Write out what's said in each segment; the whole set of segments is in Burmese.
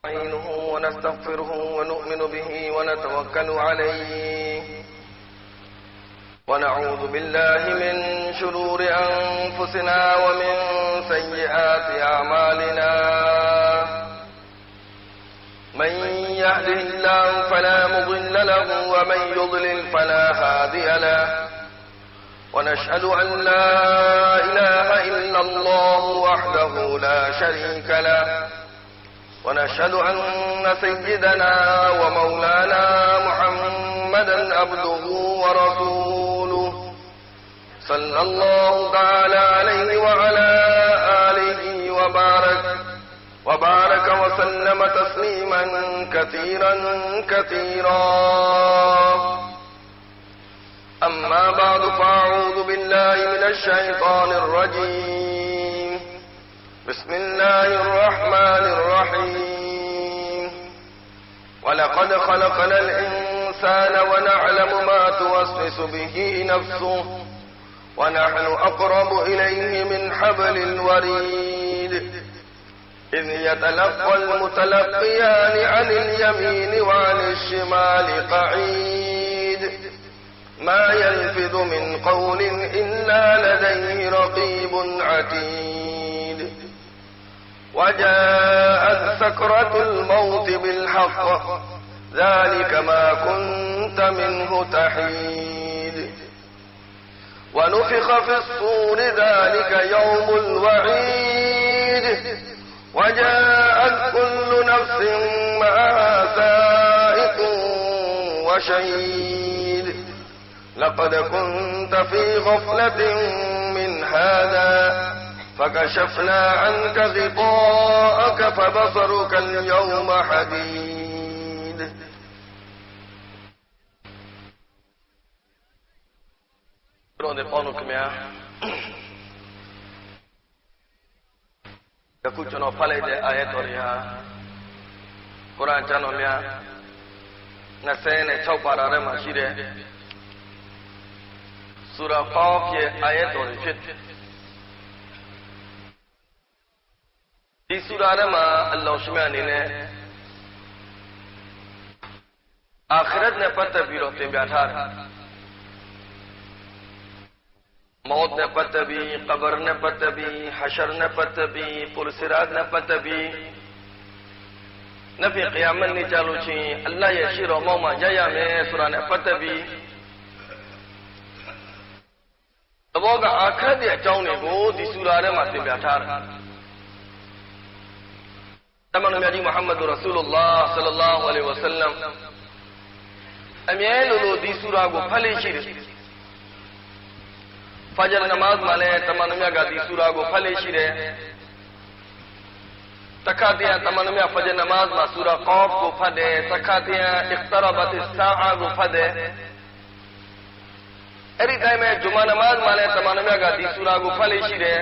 نستعينه ونستغفره ونؤمن به ونتوكل عليه ونعوذ بالله من شرور أنفسنا ومن سيئات أعمالنا من يهده الله فلا مضل له ومن يضلل فلا هادي له ونشهد أن لا إله إلا الله وحده لا شريك له ونشهد أن سيدنا ومولانا محمدا عبده ورسوله صلى الله تعالى عليه وعلى آله وبارك وسلم تسليما كثيرا أما بعد فأعوذ بالله من الشيطان الرجيم بسم الله الرحمن الرحيم ولقد خلقنا الإنسان ونعلم ما توسوس به نفسه ونحن أقرب إليه من حبل الوريد إذ يتلقى المتلقيان عن اليمين وعن الشمال قعيد ما يلفظ من قول إلا لديه رقيب عتيد وجاءت سكرة الموت بالحق ذلك ما كنت منه تحيد ونفخ في الصور ذلك يوم الوعيد وجاءت كل نفس معها سائق وشهيد لقد كنت في غفلة من هذا فكشفنا عنك غطاءك فبصرك اليوم حديد يقول جنو فليد آيات وريها قرآن جنو ميا نسين چوپارا رما شيره سورة قاف یہ آیت اور فت اس سورہ میں اللہ شمیانی نے آخرت نے پتہ بھی روتے بیٹھا موت نے پتہ بھی قبر نے پتہ بھی حشر نے پتہ بھی پرسرات نے پتہ بھی نفی قیامت نے چالو چھیں اللہ یہ شیر و موما جایا میں سورہ نے پتہ بھی تبوگا آخرت یا چاونے کو دی سورہ ماتے بیٹھا رہا تمام نبی محمد رسول اللہ صلی اللہ علیہ وسلم امیل لو دی سورہ کو پھلے شیر فجر نماز مالے تمام نبی کا دی سورہ کو پھلے شیر تکاتیاں تمام نبی فجر نماز ما سورہ قاف کو پھدے تکاتیاں اقتربت الساعہ کو پھدے اری ٹائم ہے جمعہ نماز مالے تمانمیا کا دی سورہ کو پھلے شیرے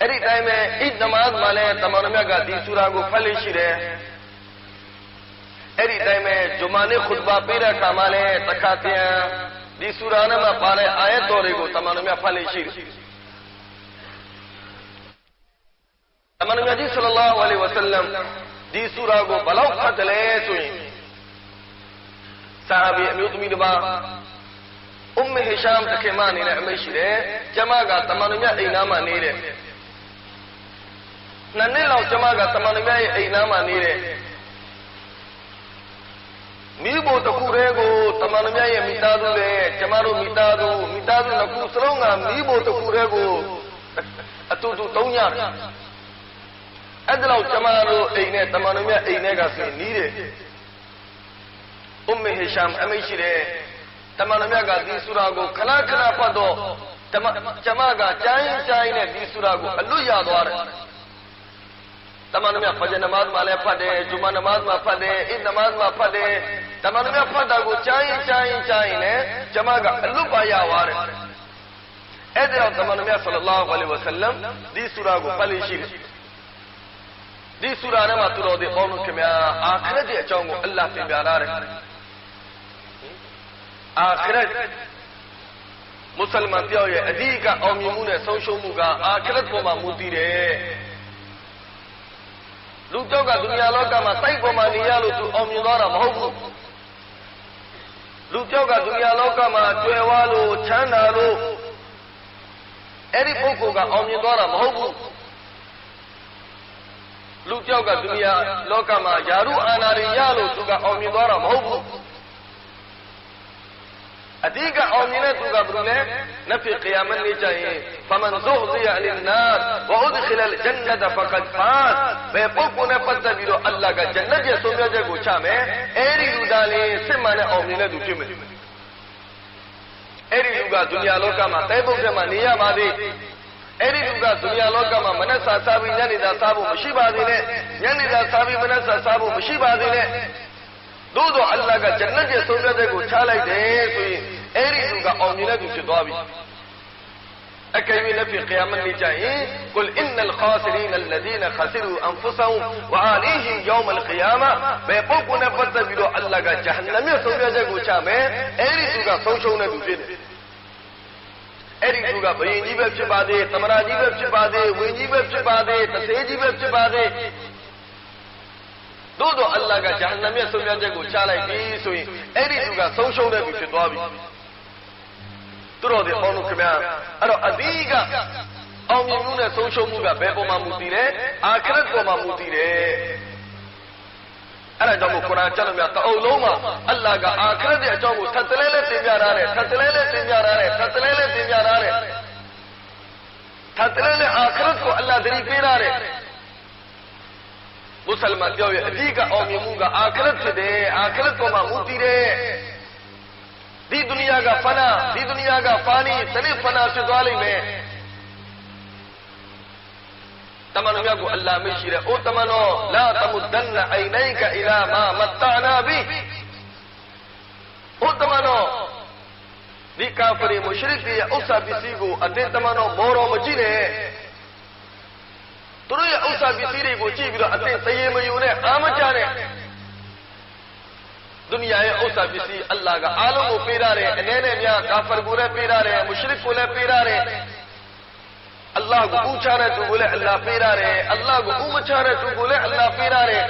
اری ٹائم ہے عید نماز مالے تمانمیا کا دی سورہ کو پھلے شیرے اری ٹائم ہے جمعہ نے خطبہ پیرا کا مالے تکاتے ہیں دی سورہ نما پارے آیت دورے کو تمانمیا پھلے شیر تمانمیا جی صلی اللہ علیہ وسلم دی سورہ کو بلاو خطلے سوئیں صحابی امیوت میدبا ہشام تکیمانی نے امیشرے جمع گا تمانویا ایناما نیرے ننے لاؤ جمع گا تمانویا ایناما نیرے میبو تکورے گو تمانویا میتادو لے جمارو میتادو نکو سلونگا میبو تکورے گو اتو تونیا ادلاؤ جمارو اینے تمانویا اینے گا سے نیرے ہشام امیشرے تمانویا گا دی سورہ کو کھلا کھلا پڑھو جمع گا چائیں نے دی سورہ کو اللہ یاد وار تمانویا فجر نماز مالے پڑھے جمعہ نماز ما پڑھے عید نماز ما پڑھے تمانویا پڑھا کو چائیں نے جمع گا اللہ پایا وار اے دیو تمانویا صلی اللہ علیہ وسلم دی سورہ کو پھلی شیر دی سورہ نے ما ترو دے قوم کے میں آخرت دے چاہوں گو اللہ سے پیارا رہے آخرت مسلمان دیو یہ ادی کا اومیمون سوشومو کا آخرت کو معمودی رہے လူကြောက်ကဒုနီယာလောကမှာတိုက်ပေါ်မှာနေရလို့သူအောင်မြင်သွားတာမဟုတ်ဘူးလူကြောက်ကဒုနီယာလောကမှာကျွယ်ဝလို့ချမ်းသာလို့အဲ့ဒီပုဂ္ဂိုလ်ကအောင်မြင်သွားတာမဟုတ်ဘူးလူကြောက်ကဒုနီယာလောကမှာယာရုအာနာတွေရလို့သူကအောင်မြင်သွားတာမဟုတ်ဘူးအဓိကအောင်မြင်တဲ့သူကဘယ်လိုလဲနဖီကီယာမတ်နေ့ကျရင်ဖမန်ဇုဟ်ဇီယာအလင်နာဝအုဒခီလလ်ဂျန်နတဖကတ်ဖာတ်ဘယ်ပုဂ္ဂိုလ်နဲ့ပတ်သက်ပြီးတော့အလ္လာဟ်ကဂျန်နတ်ရဲ့ဆုံးဖြတ်ချက်ကိုချမယ်အဲ့ဒီလူသားလေးစစ်မှန်တဲ့အောင်မြင်တဲ့သူဖြစ်မယ်အဲ့ဒီလူကဒုနီယာလောကမှာတဲပုတ်ထဲမှာနေရပါသေးအဲ့ဒီလူကဒုနီယာလောကမှာမနက်စာစားပြီးညနေစာစားဖို့မရှိပါသေးနဲ့ညနေစာစားပြီးမနက်စာစားဖို့မရှိပါသေးနဲ့သို့တော့အလ္လာဟ်ကဂျန်နတ်ရဲ့ဆုံးဖြတ်ချက်ကိုချလိုက်တယ်ဆိုရင်အဲ့ဒီလူကအောင်မြင်တဲ့သူဖြစ်သွားပြီအကယ်၍လည်းဖြစ်ခီယာမတ်နေ့ကျရင်ကုလ်အင်နလ်ခါဆီရီနလ်လဒီနခဆီရူအန်ဖုဆဟူဝအာလီဟီယောမလ်ခီယာမဘယ်ပုဂ္ဂိုလ်နဲ့ပတ်သက်ပြီးတော့အလ္လာဟ်ကဂျဟန္နမ်ရဲ့ဆုံးဖြတ်ချက်ကိုချမယ်အဲ့ဒီသူကဆုံးရှုံးတဲ့သူဖြစ်တယ်အဲ့ဒီသူကဘယင်ကြီးပဲဖြစ်ပါသေးသမရာကြီးပဲဖြစ်ပါသေးဝင်းကြီးပဲဖြစ်ပါသေးတဆေးကြီးပဲဖြစ်ပါသေးသို့တော့အလ္လာဟ်ကဂျဟန္နမ်ရဲ့ဆုံးဖြတ်ချက်ကိုချလိုက်ပြီဆိုရင်အဲ့ဒီသူကဆုံးရှုံးတဲ့သူဖြစ်သွားပြီသူတော်တွေပေါင်းလို့ခင်ဗျာအဲ့တော့အဓိကအောင်မြင်မှုနဲ့ဆုံးရှုံးမှုကဘယ်ပေါ်မှာမူတည်လဲအာခရတ်ပေါ်မှာမူတည်တယ်အဲ့ဒါကြောင့်မို့ကုရ်အာန်ကျမ်းမှာတအုပ်လုံးမှာအလ္လာဟ်ကအာခရတ်ရဲ့အကြောင်းကိုထပ်တလဲလဲသင်ပြထားတယ်ထပ်တလဲလဲသင်ပြထားတယ်ထပ်တလဲလဲသင်ပြထားတယ်ထပ်တလဲလဲအာခရတ်ကိုအလ္လာဟ်သတိပေးထားတယ်မွတ်စလမန်ပြောရဲ့အဓိကအောင်မြင်မှုကအာခရတ်ဖြစ်တယ်အာခရတ်ပေါ်မှာမူတည်တယ်ဒီဒုနီယာကဖနာဒီဒုနီယာကဖာနီတနေ့ဖနာဖြစ်သွားလိမ့်မယ်တမန်တော်ကိုအလ္လာဟ်မရှိတဲ့အိုတမန်တော်လာတမုဒ္ဒန်နအိုင်နိုက်ကအီလာမာမတ္တနာဘီအိုတမန်တော်ဒီကာဖရီမုရှရစ်ရဲ့ဥစ္စာပစ္စည်းကိုအတင်းတမန်တော်မော်တော်မကြည့်နဲ့သူတို့ရဲ့ဥစ္စာပစ္စည်းတွေကိုကြည့်ပြီးတော့အတင်းသရေမယူနဲ့အာမကြနဲ့ဒုနီယာရဲ့ဥစ္စာပစ္စည်းအလ္လာဟ်ကအားလုံးကိုပေးရတယ်အနေနဲ့များကာဖရကိုလည်းပေးရတယ်မုရှရစ်ကိုလည်းပေးရတယ်အလ္လာဟ်ကိုဥချတဲ့သူကိုလည်းအလ္လာဟ်ပေးရတယ်အလ္လာဟ်ကိုဥမချတဲ့သူကိုလည်းအလ္လာဟ်ပေးရတယ်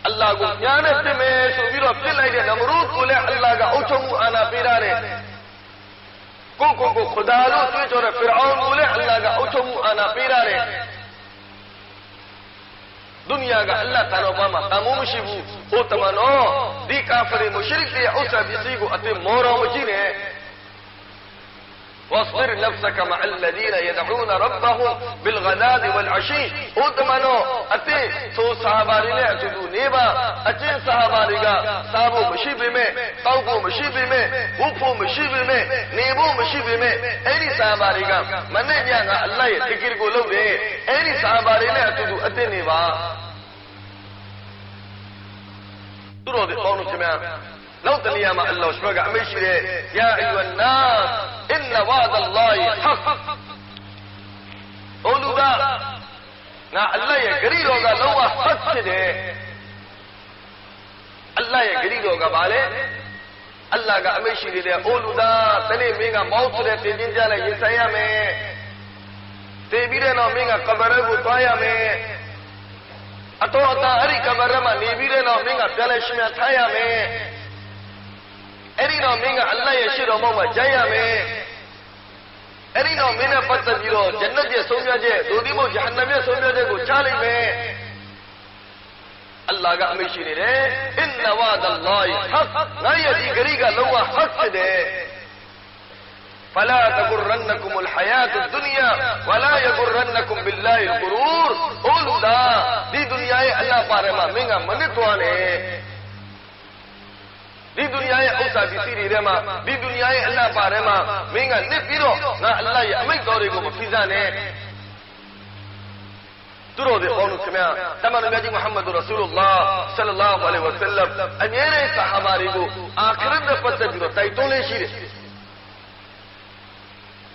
အလ္လာဟ်ကိုညာနဲ့ပြစ်မယ်ဆိုပြီးတော့ပြစ်လိုက်တဲ့နမရူဒ်ကိုလည်းအလ္လာဟ်ကအုပ်ချုပ်မှုအာဏာပေးရတယ်ကိုခဒါလို့တွေ့ကြတဲ့ဖီရအောင်းကိုလည်းအလ္လာဟ်ကအုပ်ချုပ်မှုအာဏာပေးရတယ်ဒုနီယာကအလ္လာဟ်တာတော်မှာတန်ဖိုးမရှိဘူးဟိုတမန်တော်ဒီကာဖရီမုရှရစ်ရဲ့ဥစ္စာပစ္စည်းကိုအတင်းမော်တော်မကြည့်နဲ့ واصبر نفسك مع الذين يدعون ربهم بالغداة والعشي ဟိုတမန်တော်အတင်းသို့ဆဟာဘာတွေနဲ့အတူတူနေပါအကျင့်ဆဟာဘာတွေကစားဖို့မရှိပေမဲ့တောက်ဖို့မရှိပေမဲ့ဝတ်ဖို့မရှိပေမဲ့နေဖို့မရှိပေမဲ့အဲ့ဒီဆဟာဘာတွေကမနဲ့ညကအလ္လာဟ်ရဲ့တကီကိုလုပ်တယ်အဲ့ဒီဆဟာဘာတွေနဲ့အတူတူအတင်းနေပါသူတော်တွေပေါင်းလို့ခင်ဗျာနောက်တနေရာမှာအလ္လာဟ်ရှ်ကအမိန့်ရှိတယ်ယာအီဝန်နာစ်အင်နဝါဒအလ္လာဟ်ဟက်အိုလူသားငါအလ္လာဟ်ရဲ့ဂရီတော်ကလုံးဝဟက်ဖြစ်တယ်အလ္လာဟ်ရဲ့ဂရီတော်ကဘာလဲအလ္လာဟ်ကအမိန့်ရှိတယ်အိုလူသားတနေ့မင်းကမောင်းဆိုတဲ့တင်ပြင်းကြနဲ့ရင်ဆိုင်ရမယ်တည်ပြီးတဲ့နောက်မင်းကကဘရကိုသွားရမယ်အတော်အတန်အဲ့ဒီကဘရမှာနေပြီးတဲ့နောက်မင်းကပြန်လဲရှင်ပြန်ထားရမယ်အဲ့ဒီတော့မင်းကအလ္လာဟ်ရဲ့ရှေ့တော်မှာကြားရမယ်အဲ့ဒီတော့မင်းနဲ့ပတ်သက်ပြီးတော့ဂျန်နတ်ရဲ့ဆုံးဖြတ်ချက်ဒုတိယဂျဟန္နမ်ရဲ့ဆုံးဖြတ်ချက်ကိုချလိုက်မယ်အလ္လာဟ်ကအမိန့်ရှိနေတယ်အင်နဝါဒအလ္လာဟ်ဟက်ငါရဲ့ဒီဂရီကလုံးဝဟက်ဖြစ်တယ်فلا تغرنكم الحياة الدنيا ولا يغرنكم بالله الغرور قولوا لا دي دنيا الله پارما منگا منتوانے دی دنیاရဲ့ဥစ္စာပစ္စည်းတွေထဲမှာဒီဒုနီယာရဲ့အလ္လာဟ်ပါထဲမှာမင်းကနစ်ပြီးတော့ငါအလ္လာဟ်ရဲ့အမိန့်တော်တွေကိုမဖိစနဲ့သူတို့တွေပေါင်းလို့ခင်ဗျာတမန်တော်မြတ်ကြီးမုဟမ္မဒ်ရဆူလုလာဟ်ဆလ္လာလာဟူအလိုင်ဝါဆလမ်အမြဲတမ်းဆဟာဘာတွေကိုအာခရတ်နဲ့ပတ်သက်ပြီးတော့တိုက်တွန်းလေးရှိတယ်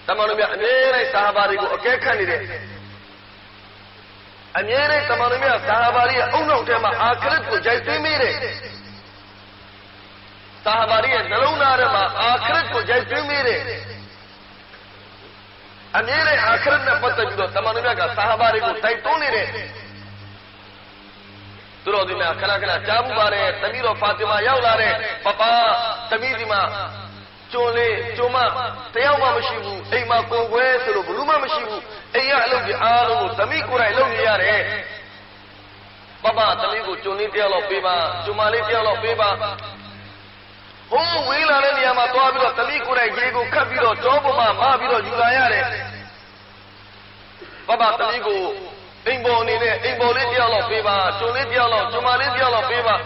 တမန်တော်မြတ်အမြဲတမ်းဆဟာဘာတွေကိုအကဲခတ်နေတယ်အမြဲတမ်းတမန်တော်မြတ်ဆဟာဘာတွေရဲ့အုံနောက်ထဲမှာအာခရတ်ကိုကြိုက်သွင်းမိတယ်ဆဟာဘာတွေရဲ့နှလုံးသားထဲမှာအာခရတ်ကိုကြိုက်သွင်းမိတယ် အမြဲတမ်းအာခရတ်နဲ့ပတ်သက်ပြီးတော့တမန်တော်မြတ်ကဆာဟာဘာတွေကိုတိုက်တွန်းနေတဲ့သူတော်ဒီမှာခဏခဏကြားမှုပါတယ်တမီးတော်ဖာတီမာရောက်လာတဲ့ပပတမီးဒီမှာကျုံလေးကျုံမတယောက်မှမရှိဘူးအိမ်မှာကိုယ်ခွဲဆိုလို့ဘလူးမှမရှိဘူးအိမ်ရအလုပ်ကြီးအားလုံးကိုတမီးကိုယ်တိုင်လုပ်နေရတယ်ပပတမီးကိုကျုံလေးတယောက်တော့ပေးပါကျုံမလေးတယောက်တော့ပေးပါဟိုးဝေးလာတဲ့နေရာမှာသွားပြီးတော့တမီးကိုယ်တိုင်ရေကိုခတ်ပြီးတော့ကြောပေါ်မှာမပြီးတော့ယူလာရတယ်ပပတမီးကိုအိမ်ပေါ်နေတဲ့အိမ်ပေါ်လေးတယောက်တော့ပေးပါကျုံလေးတယောက်တော့ကျုံမလေးတယောက်တော့ပေးပါ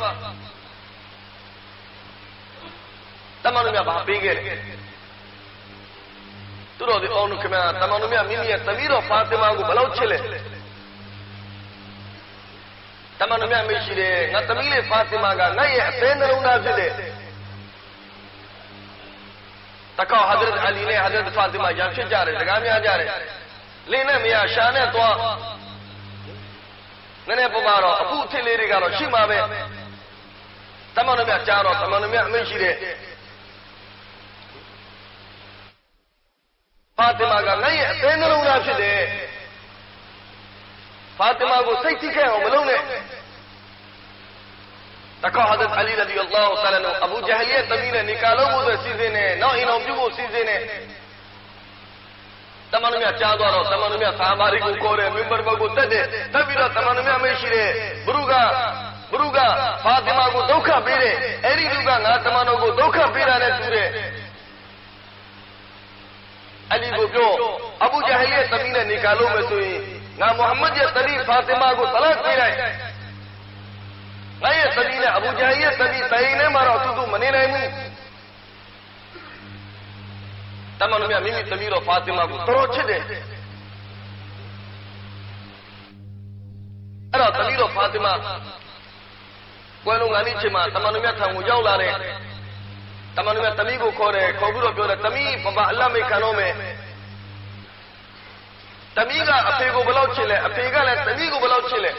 တမန်တော်မြတ်ဘာပေးခဲ့လဲသူတော်ဒီအောင်ခင်ဗျာတမန်တော်မြတ်မိမိရဲ့သမီးတော်ဖာတီမာကိုဘယ်လောက်ချစ်လဲတမန်တော်မြတ်မရှိတယ်ငါသမီးလေးဖာတီမာကငါ့ရဲ့အသေးနှလုံးသားဖြစ်တယ်တကောဟဒရတ်အလီနဲ့ဟဒရတ်ဖာတီမာရံဖြစ်ကြတယ်စကားများကြတယ်လင်းနဲ့မရရှာနဲ့သွားနည်းနည်းပုံမှာတော့အခုအထစ်လေးတွေကတော့ရှိမှာပဲတမန်တော်မြတ်ကြားတော့တမန်တော်မြတ်အမိန့်ရှိတယ်ဖာတီမာကငါ့ရဲ့အသေးနှလုံးသားဖြစ်တယ်ဖာတီမာကိုစိတ်ထိခဲ့အောင်မလုပ်နဲ့တကောဟဒရတ်အလီရဒီအလ္လာဟူတအာလာအဘူဂျဟလ်ရဲ့သမီးနဲ့နီကာလုံးဖို့ဆိုစီစဉ်နေနောက်အိမ်တော်ပြုဖို့စီစဉ်နေတမန်တော်မြတ်ကြားသွားတော့တမန်တော်မြတ်ဆာဘာတွေကိုခေါ်တယ်မင်ဘာဘကိုတက်တယ်တက်ပြီးတော့တမန်တော်မြတ်မရှိတဲ့ဘုရုကဖာတီမာကိုဒုက္ခပေးတယ်အဲ့ဒီလူကငါတမန်တော်ကိုဒုက္ခပေးတာနဲ့တူတယ်အလီကိုပြောအဘူဂျဟလ်ရဲ့သမီးနဲ့နီကာလုံးမယ်ဆိုရင်ငါမုဟမ္မဒ်ရဲ့သမီးဖာတီမာကိုတလတ်ပေးလိုက်ငါရဲ့သမီးနဲ့အဘူဂျဟလ်ရဲ့သမီးတိုင်နဲ့မှတော့သူ့မနေနိုင်ဘူးတမန်တော်မြတ်မိမိသမီးတော်ဖာတီမာကိုတော်ချစ်တယ်အဲ့တော့သမီးတော်ဖာတီမာကွယ်လွန်ငါးနှစ်ချိန်မှာတမန်တော်မြတ်ထံကိုရောက်လာတဲ့တမန်တော်မြတ်သမီးကိုခေါ်တယ်ခေါ်ပြီးတော့ပြောတယ်သမီးပပအလ္လာဟ်မိတ်ခံတော့မယ်သမီးကအဖေကိုဘယ်လောက်ချစ်လဲအဖေကလည်းသမီးကိုဘယ်လောက်ချစ်လဲ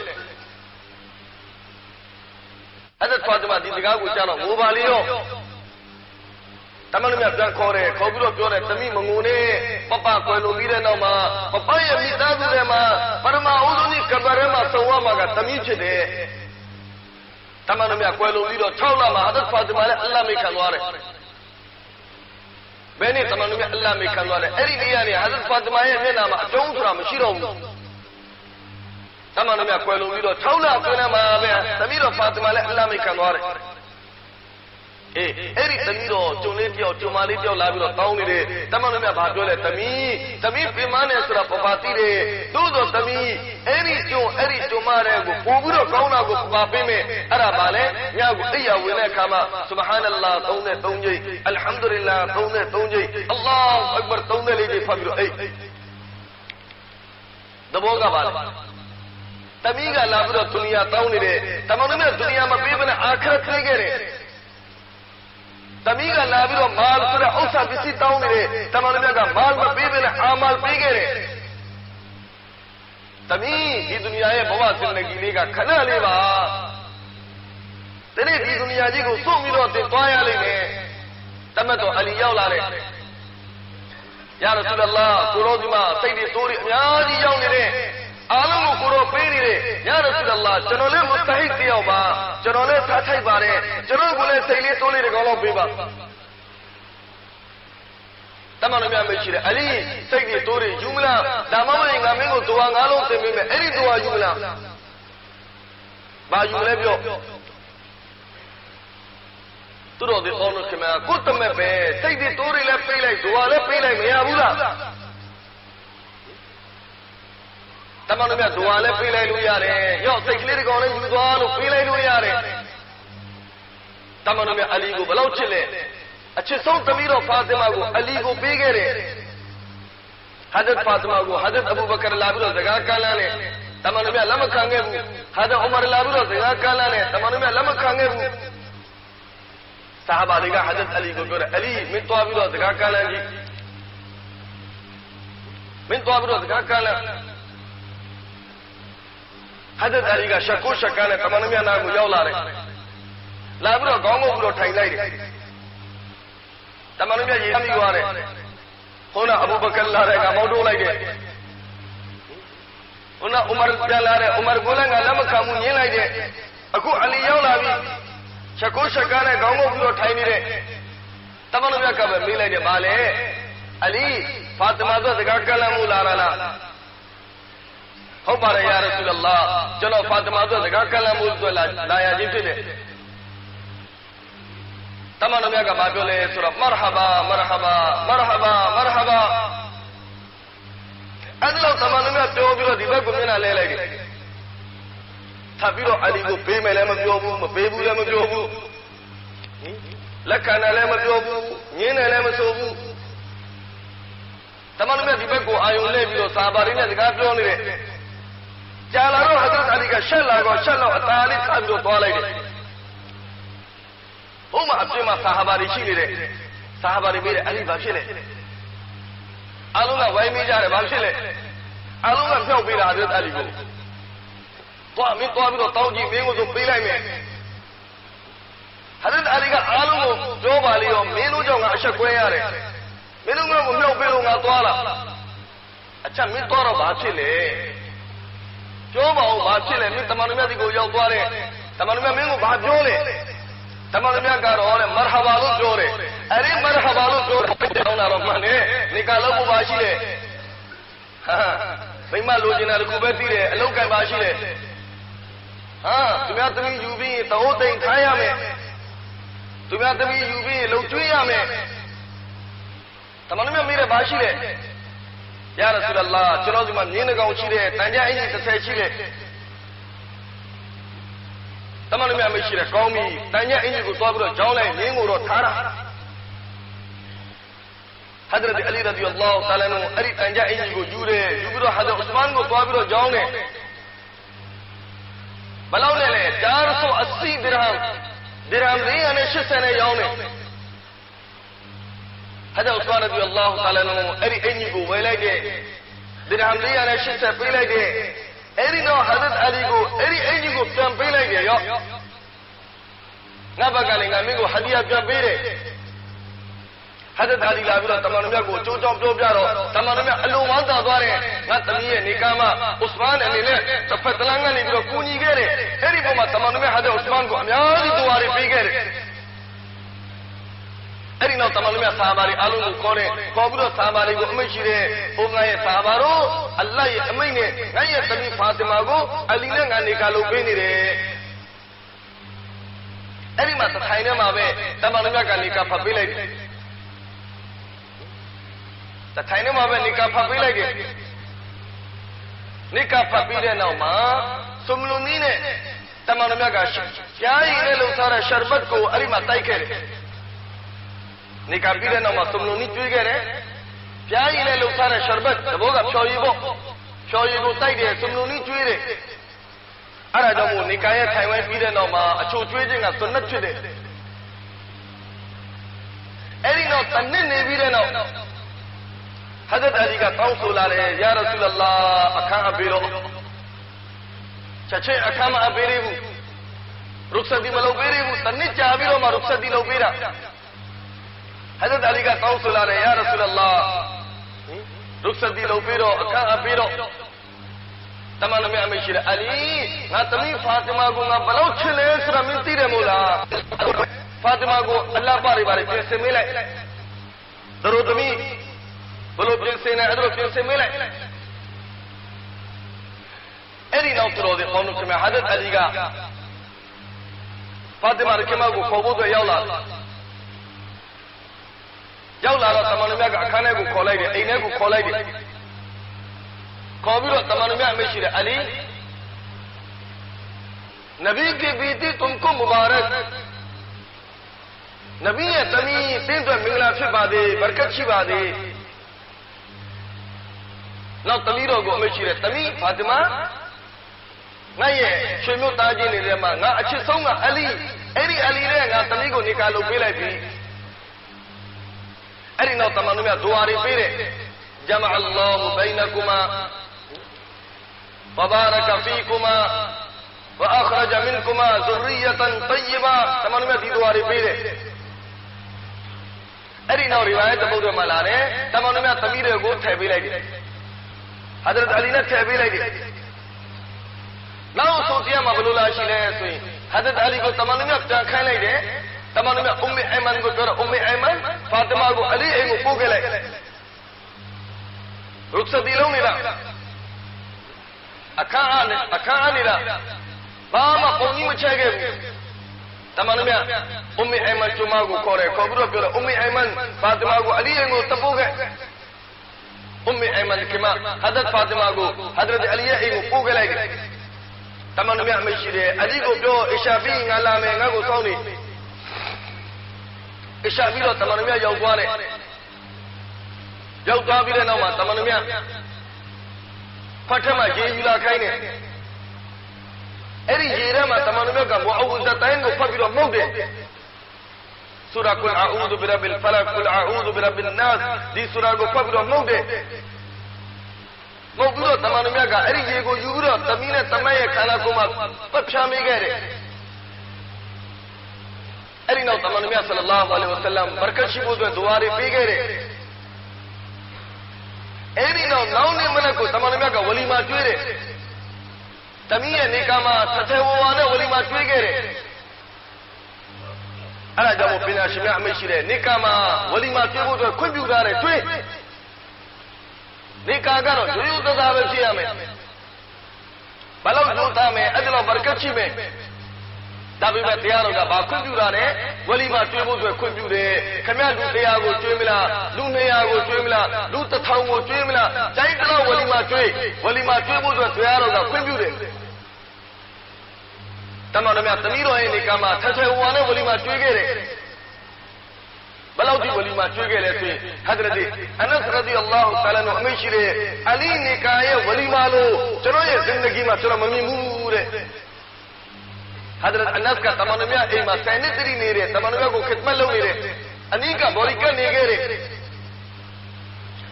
အဲ့ဒါဖာတီမာဒီစကားကိုကြားတော့ငိုပါလေရောတမန်တော်မြတ်ပြန်ခေါ်တယ်ခေါ်ပြီးတော့ပြောတယ်သမီးမငိုနဲ့ပပကွယ်လွန်ပြီးတဲ့နောက်မှာပပရဲ့မိသားစုထဲမှာပရမအုဇုနိကဘရဲမှာသုံးရမှာကသမီးဖြစ်တယ်တမန်တော်မြတ်ကွယ်လွန်ပြီးတော့6လမှာဟဒတ်ဖာတီမာလည်းအလ္လာဟ်မိတ်ခံသွားတယ်ဘယ်နဲ့တမန်တော်မြတ်အလ္လာဟ်မိတ်ခံသွားတယ်အဲ့ဒီနေ့ကနေဟဒတ်ဖာတီမာရဲ့မျက်နှာမှာအကျုံးဆိုတာမရှိတော့ဘူးတမန်တော်မြတ်ကွယ်လွန်ပြီးတော့6လအတွင်းမှာပဲသမီးတော်ဖာတီမာလည်းအလ္လာဟ်မိတ်ခံသွားတယ်အဲ့ဒီသမီးတော်ကျုံလေးတယောက်ကျုံမလေးတယောက်လာပြီးတော့တောင်းနေတယ်တမန်တော်မြတ်ဘာပြောလဲသမီးပြင်မနဲ့ဆိုတာပပတိတယ်သို့သောသမီးအဲ့ဒီကျုံမတဲ့ကိုပို့ပြီးတော့ကောင်းတာကိုပပေးမယ်အဲ့ဒါပါလေညကိုအိယာဝင်တဲ့အခါမှာဆုဘဟာနလ္လာ33ကြိမ်အလ်ဟမ်ဒူလ illah 33ကြိမ်အလ္လာဟူအက်ဘာ34ကြိမ်ဖတ်ပြီးတော့သဘောကပါလေသမီးကလာပြီးတော့ဒုနီယာတောင်းနေတယ်တမန်တော်မြတ်ဒုနီယာမပေးဘဲနဲ့အာခရတ်ပြေးခဲ့တယ်သမီးကလာပြီးတော့မာလ်ဆိုတဲ့ဥစ္စာပစ္စည်းတောင်းနေတယ်တမန်တော်မြတ်ကမာလ်မပေးဘဲနဲ့အာမာလ်ပေးခဲ့တယ်သမီးဒီဒုနီယာရဲ့ဘဝဇင်ဒဂီလေးကခဏလေးပါဒီနေ့ဒီဒုနီယာကြီးကိုစွန့်ပြီးတော့တင်သွားရလိမ့်မယ်တမတ်တော်အလီရောက်လာတယ်ယာရဆူလလာကိုရောဒီမှာစိတ်တွေတိုးတွေအများကြီးရောက်နေတဲ့အားလုံးကိုကိုရောပေးနေတယ်ယာရဆူလလာကျွန်တော်လည်းမတဟိတ်တယောက်ပါကျွန်တော်လည်းထားထိုက်ပါတယ်ကျွန်တော်ကလည်းစိတ်လေးတိုးလေးတကောင်လောက်ပေးပါတမန်တော်မြတ်မရှိတယ်အလီစိတ်တွေတိုးတွေယူမလားဒါမှမဟုတ်ငါမင်းကိုဒွါ9လုံးသင်ပေးမယ်အဲ့ဒီဒွါယူမလားဘာယူလဲပြောသူတော်ဒီအော်လို့ခင်ဗျာကိုတမက်ပဲစိတ်တွေတိုးတွေလည်းပေးလိုက်ဒွါလည်းပေးလိုက်မရဘူးလားတမန်တော်မြတ်ဒွါလည်းပေးလိုက်လို့ရတယ်ရော့စိတ်ကလေးတကောင်လည်းယူသွားလို့ပေးလိုက်လို့ရတယ်တမန်တော်မြတ်အလီကိုဘယ်လောက်ချစ်လဲအချစ်ဆုံးသမီးတော်ဖာတီမာကိုအလီကိုပေးခဲ့တယ်ဟဒတ်ဖာတီမာကိုဟဒတ်အဘူဘကာလာပြီးတော့စကားကမ်းလန်းနဲ့တမန်တော်မြတ်လက်မခံခဲ့ဘူးဟဒတ်ဥမာလာပြီးတော့စကားကမ်းလန်းနဲ့တမန်တော်မြတ်လက်မခံခဲ့ဘူးဆာဟာဘာတွေကဟဒတ်အလီကိုပြောတယ်အလီမင်းသွားပြီးတော့စကားကမ်းလန်းကြည့်မင်းသွားပြီးတော့စကားကမ်းလန်းဟဒတ်အလီကရှက်ကိုရှက်ကားနဲ့တမန်တော်မြတ်နာကိုရောက်လာတယ်လာပြီးတော့ခေါင်းငုံပြီးတော့ထိုင်လိုက်တယ်တမန်တော်မြတ်ရေမိသွားတယ်ဟ Hona Abu Bakr larega Maudu like it. Hona Umar Jalare, Umar Gulanga Lamakamu like it. Aku Ali Yaulavi, Shaku Shakana, Gamu, Tiny. Tamanaka, Mila de Bale, Ali, Fatima, the Gakalamu Lala. Hopara Ya Rasulullah, Jalo Fatima, the Gakalamu, Laya Jipide. Tamanaka Babule, Surah Marhaba, Marhaba, Marhaba, Marhaba. And love Tamanaka, Tobio, the Bagumina Lele. Tabiro Ali, Payme Lamajobu, Babu Lamajobu. Lakana Lamajobu, Yena Lamasobu. Tamanaka, the Bago, I will leave you, Sabarina, the Gatlone. Jalaro Hadrat Alika Shella, Shella, Atali, Tabio, Toilet. Uma Abdima Sahabari Chile, Sahabari Mire Ali Bashile. Aluna Waimija Bashile. Aluna Pila Hadrat Aligo. Toami Tauji, Mego to Pilame. Hadrat Aliga Alumo, Jobalio, Menujong Ashaquare. Menunga no Pilunga Toala. A Chamitora Bachile. Joma Bachile, Mitamanamigo Yaware, Tamanama Bajole. Tamanamiya Garo, Marhabalu Jore, Ari Marhabalu Jore, Romane, Nikalabu Bashile, Rima Lujina Kubetire, Luka Bashile, Tumatami Yubi, Taote in Kayame, Tumatami Yubi, Lutuyame, Tamanamiya Mira Bashile, Ya Rasulallah, Chirozman, Ninago Chile, Tanya in the Chile. Tamanamiya Mishira, Komi, Tanya Indigo Sobro, Jole, Nimuro, Tara. Hadrat Ali radiallahu ta'ala, Ari Tanya Indigo, Jure, Jubro, Hadra Usman, Sobro, Jone. Balaunele, Jarso, Asi Dirham, Dirham Rian, Shisane, Yone. Hadra Usman radiallahu ta'ala, Ari Indigo, Welege, Dirham Rian, Shisa, Pilege. Eri no Hadrat Aligo, Eri Ejigo, Campele, yo. Nabagaling amigo, Hadia Campere. Hadrat Ali Lavira, Tamanamiago, Jojo Jaro, Tamanamia, Alumanda Dore, Natamia, Nikama, Usman and Nile, the Fatalanga, Nibro Kuni Gere, Eri Boma, Tamanamia had Usman go, Yari Duari Figure. Eri no Tamanamia Sabari, Alu Kore, Kobro Sabari, Mishire, Umay Sabaro, Allah Amine, Naya Tami Fatimago, Alina and Nikalo Benire. Eri Mata Tainamabe, Tamanamia Nika Papilage. The Tainamabe Nika Papilage. Nika Papile Nama, Sumlumine, Tamanamia Gash, Yai Lusara Sharbatko, Arima Taikere. Nikapire no Masumuni Twigere, Piaile Lucana Sharbat, the Boga Shoyibo, Shoyibo Tide, Sumuni Twire, Aradamu, Nikaya, Taiwan Pidenoma, a true tweeting of Sunatude. Erino Tanine Videno Hadad Aliga Consulare, Yarasulallah, Akama Biro, Chache Akama Aberibu, Ruxadi Maloberibu, Tanija Abiro, Ruxadi Lobira. Hadrat Ali ka Consulare, Ya Rasulallah, Ruxadi Lopiro, Aka Apiro, Tamanami Amishir Ali, Natami Fatima Gunga, Balau Chile, Suraminti Remula, Fatima Go, Allah Paribari, Pinsemile, Darudami, Bulu Pinsena, Adro Pinsemile. Any now to the Honukame, Hadrat Ali ka Fatima Kimago, Kobuga Yala. Yaula Tamanamia Kanago Collide, Enego Collide. Kobiro Tamanamia Mishir Ali Nabi ki beeti tumko mubarak. Nabi है तमी तीन तो मिलना से बादे बरकत सी बादे ना तमीरो गो मिशीरे तमी फातिमा ना ये शुरू ताजी ने रे मा ना अच्छे सोंगा अली एरी अली रे ना तमी को निकालो पीले भी एरी ना तमानु में दुआरे पीरे जमा अल्लाह बैनकुमा वबारक फीकुमा وأخرج منكما ذرية طيبة تمام دي دواري بيره အဲ့ဒီနောက်ရီဝါယတ်တစ်ပုဒ်ထဲမှာလာတယ်တမန်တော်များသမီးတွေကိုထည့်ပေးလိုက်တယ်ဟဒရတ်အလီနဲ့ထည့်ပေးလိုက်တယ်နောက်ဆိုတရားမှာဘယ်လိုလာရှိလဲဆိုရင်ဟဒရတ်အလီကိုတမန်တော်များပြန်ခိုင်းလိုက်တယ်တမန်တော်များအုမ်မီအိုင်မန်ကိုပြောတော့အုမ်မီအိုင်မန်ဖာတီမာကိုအလီအိမ်ကိုပို့ခဲ့လိုက်ရုပ်စတီလုံးနေတာအခါအားနေတာဘာမှပုံကြီးမချဲခဲ့ဘူးတမန်တော်များအုမ်မီအိုင်မန်ကျမကိုခေါ်တယ်ခေါ်ပြီးတော့ပြောတော့အုမ်မီအိုင်မန်ဖာတီမာကိုအလီအိမ်ကိုတပို့ခဲ့အုမ်မီအိုင်မန်ကမဟဒရတ်ဖာတီမာကိုဟဒရတ်အလီရဲ့အိမ်ကိုပို့ခဲ့လိုက်တယ်တမန်တော်များအမိရှိတယ်အလီကိုပြောအရှာဖီငါလာမယ်ငါ့ကိုစောင့်နေအရှာပြီးတော့တမန်တော်များရောက်သွားတယ်ရောက်သွားပြီးတဲ့နောက်မှာတမန်တော်များဖတ်ထက်မှာရေယူလာခိုင်းတယ်အဲ့ဒီရေထဲမှာတမန်တော်များကမူအဝဇတိုင်းကိုဖတ်ပြီးတော့မှုတ်တယ်ဆူရာကုလ်အာဥဒူဘီရဘ်ဖလတ်ကုလ်အာဥဒူဘီရဘ်နတ်ဒီဆူရာကိုဖတ်ပြီးတော့မှုတ်တယ်မှုတ်ပြီးတော့တမန်တော်များကအဲ့ဒီရေကိုယူပြီးတော့သမီးနဲ့တမတ်ရဲ့ခန္ဓာကိုယ်မှာပတ်ဖြားမိခဲ့တယ်အဲ့ဒီနောက်တမန်တော်မြတ်ဆလ္လာဟူအလိုင်ဝါဆလမ်ဘရကတ်ရှိဖို့အတွက်ဒူအာတွေပေးခဲ့တယ်အဲ့ဒီနောက်နေ့မနက်ကိုတမန်တော်မြတ်ကဝလီမာကျွေးတယ်သမီးရဲ့နေကာမှာထထဲဝဝနဲ့ဝလီမာကျွေးခဲ့တယ်အဲ့ဒါကြောင့်ပညာရှင်များအမိတ်ရှိတဲ့နေကာမှာဝလီမာကျွေးဖို့အတွက်ခွင့်ပြုထားတယ်ကျွေးနေကာကတော့ရိုးရိုးသားသားပဲဖြစ်ရမယ်ဘလောက်ရိုးသားမယ်အဲ့ဒါတော့ဘရကတ်ရှိမယ်ဒါပေမဲ့တရားတော်ကဘာခွင့်ပြုတာလဲဝလီမာကျွေးဖို့အတွက်ခွင့်ပြုတယ်ခမရလူ100ကိုကျွေးမလားလူ200ကိုကျွေးမလားလူ1000ကိုကျွေးမလားတိုင်းတော့ဝလီမာကျွေးဖို့အတွက်တရားတော်ကခွင့်ပြုတယ်တမန်တော်များသမီးတော်ရဲ့နေကမှာထထဲဝါနဲ့ဝလီမာကျွေးခဲ့တယ်ဘယ်လောက်ဒီဝလီမာကျွေးခဲ့လဲဆိုရင်ဟဒရတ်အနတ်ရဒီအလ္လာဟူတအာလာတို့အမိန့်ရှိတယ်အလီနေကာရဲ့ဝလီမာလို့ကျွန်တော်ရဲ့ဇင်ဒဂီမှာကျွန်တော်မမြင်ဘူးတဲ့ဟဒရတ်အနတ်ကတမန်တော်များအိမ်မှာဆယ်နှစ်တည်းနေတဲ့တမန်တော်များကိုခစ်မတ်လုပ်နေတဲ့အနီးကဘော်ရီကတ်နေခဲ့တယ်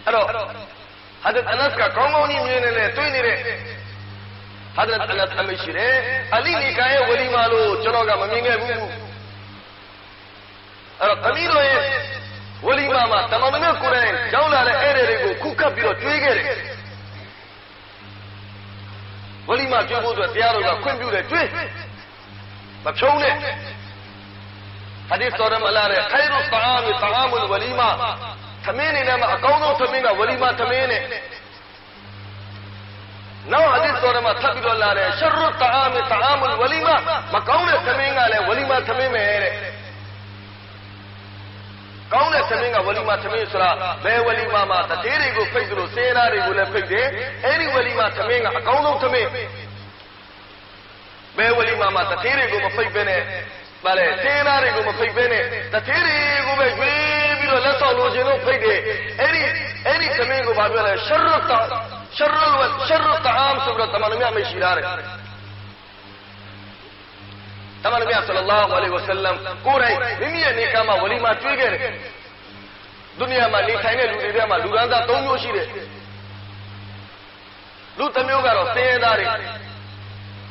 အဲ့တော့ဟဒရတ်အနတ်ကကောင်းကောင်းကြီးမြင်နေတယ်တွေ့နေတဲ့ဟဒရတ်အနတ်အမိန့်ရှိတယ်အလီနေကာရဲ့ဝလီမာလို့ကျွန်တော်ကမမြင်ခဲ့ဘူးအဲ့တော့သမီးတော်ရဲ့ဝလီမာမှာတမန်တော်များကိုယ်တိုင်ရောက်လာတဲ့အဲ့ဒီတွေကိုခုခတ်ပြီးတော့ကျွေးခဲ့တယ်ဝလီမာကျွေးဖို့အတွက်တရားတော်ကခွင့်ပြုတယ်ကျွေးမဖြုံးနဲ့ဟာဒီသတော်မှာလာတဲ့ခိုင်ရုတအာမီတအာမုလ်ဝလီမာသမင်းနေနဲ့မှာအကောင်းဆုံးသမင်းကဝလီမာသမင်းနဲ့နောက်ဟာဒီသတော်မှာထပ်ပြီးတော့လာတဲ့ရှရုတအာမီတအာမုလ်ဝလီမာမကောင်းတဲ့သမင်းကလည်းဝလီမာသမင်းပဲတဲ့ကောင်းတဲ့သမင်းကဝလီမာသမင်းဆိုတာဘယ်ဝလီမာမှာတတိတွေကိုဖိတ်သလိုစေနာတွေကိုလည်းဖိတ်တယ်အဲ့ဒီဝလီမာသမင်းကအကောင်းဆုံးသမင်းဘယ်ဝလီမာမှာတတိတွေကိုမဖိတ်ပဲနဲ့ဗါလေစေနာတွေကိုမဖိတ်ပဲနဲ့တတိတွေကိုပဲရွေးပြီးတော့လက်ဆောင်လိုချင်လို့ဖိတ်တယ်အဲ့ဒီသမင်းကိုဘာပြောလဲရှရုတအာမ်ဆိုတော့တမန်တော်မြတ်မရှိတာတဲ့တမန်တော်မြတ်ဆလ္လာဟူအလိုင်ဝါဆလမ်ကိုယ်တိုင်မိမိရဲ့နေကမှာဝလီမာကျွေးခဲ့တယ်ဒုနီယာမှာနေထိုင်တဲ့လူတွေထဲမှာလူရန်သား3မျိုးရှိတယ်လူတစ်မျိုးကတော့ဆင်းရဲသားတွေ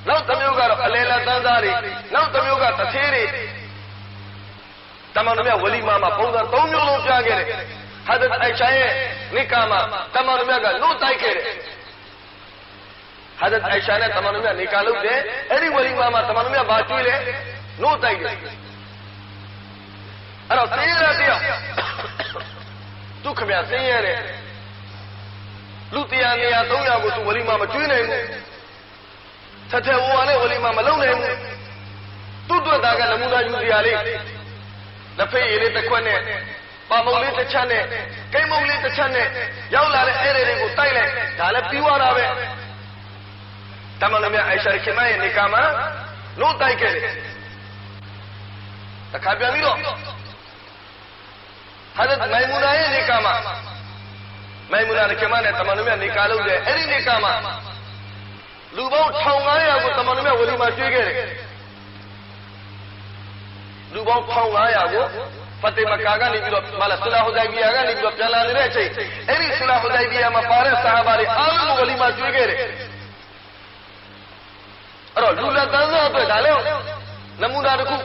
နောက်တစ်မျိုးကတော့အလယ်လက်တန်းသားတွေနောက်တစ်မျိုးကတထေးတွေတမန်တော်မြတ်ဝလီမာမှာပုံစံ3မျိုးလုံးပြခဲ့တယ်ဟဒရတ်အိုင်ရှာရဲ့နေကမှာတမန်တော်မြတ်ကနှုတ်တိုက်ခဲ့တယ်ဟဒရတ်အိုင်ရှာနဲ့တမန်တော်မြတ်နေကလုပ်တယ်အဲ့ဒီဝလီမာမှာတမန်တော်မြတ်ဘာကျွေးလဲနှုတ်တိုက်တယ်အဲ့တော့ဆင်းရဲတဲ့တရားဒုက္ခမြဆင်းရဲတဲ့လူ100 200 300ကိုသူဝလီမာမကျွေးနိုင်ဘူးထထဲဝါနဲ့ဝလီမာမလုံနိုင်ဘူးသူ့အတွက်ဒါကနမူနာယူစရာလေးလက်ဖေးရည်လေးတစ်ခွက်နဲ့ပါမုံလေးတစ်ချက်နဲ့ကိမုံလေးတစ်ချက်နဲ့ရောက်လာတဲ့အဲ့ဒီတွေကိုတိုက်လိုက်ဒါလည်းပြီးသွားတာပဲတမန်တော်မြတ်အိုင်ရှာခင်မရဲ့နေကာမှာနှုတ်တိုက်ခဲ့တယ်တခါပြန်ပြီးတော့ဟဒရတ်မိုင်မူနာရဲ့နေကာမှာမိုင်မူနာခင်မနဲ့တမန်တော်မြတ်နေကာလုပ်တယ်အဲ့ဒီနေကာမှာလူပေါင်း1500ကိုတမန်တော်မြတ်ဝလီမာကျွေးခဲ့တယ်လူပေါင်း1500ကိုဖတ်တေမကာကနေပြီးတော့မလာဆူလာဟူဒိုင်ဘီယာကနေပြီးတော့ပြန်လာနေတဲ့အချိန်အဲ့ဒီဆူလာဟူဒိုင်ဘီယာမှာပါတဲ့ဆာဟာဘာတွေအားလုံးကိုဝလီမာကျွေးခဲ့တယ်အဲ့တော့လူလက်တန်းစားအတွက်ဒါလည်းနမူနာတစ်ခု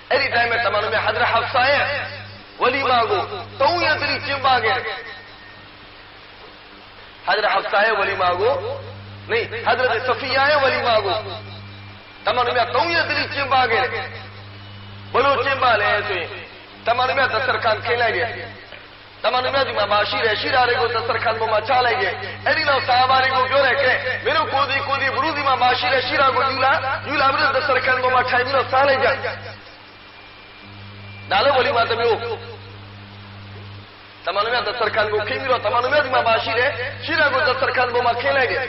အဲ့ဒီတိုင်းမှာတမန်တော်မြတ်ဟဒရတ်ဟဖ်ဆာရဲ့ဝ မာကို3ရက်တိကျင်းပခဲ့တယ်ဟာဇရတ်ဟဖ်ဆာရဲ့ဝလီမာကိုနေဟာဇရတ်ဆဖီယာရဲ့ဝလီမာကိုတမန်တော်မြတ်3ရက်တိကျင်းပခဲ့တယ်ဘလို့ကျင်းပလဲဆိုရင်တမန်တော်မြတ်သဆရခန်ခင်းလိုက်တယ်တမန်တော်မြတ်ဒီမှာမရှိတယ်ရှိတာတွေကိုသဆရခန်ပေါ်မှာချလိုက်တယ်အဲ့ဒီတော့ဆာဟာဘာတွေကိုပြောတယ်ကဲမင်းတို့ကိုဒီဘုရုဒီမှာမရှိတယ်ရှိတာကိုယူလာပြီးတော့သဆရခန်ပေါ်မှာထိုင်ပြီးတော့စားလိုက်ကြဒါလည်းဝလီမာတစ်မျိုးတမန်တော်မြတ်သဆရခန်ကိုခင်းပြီးတော့တမန်တော်မြတ်ဒီမှာမရှိတယ်ရှိတာကိုသဆရခန်ပေါ်မှာခင်းလိုက်တယ်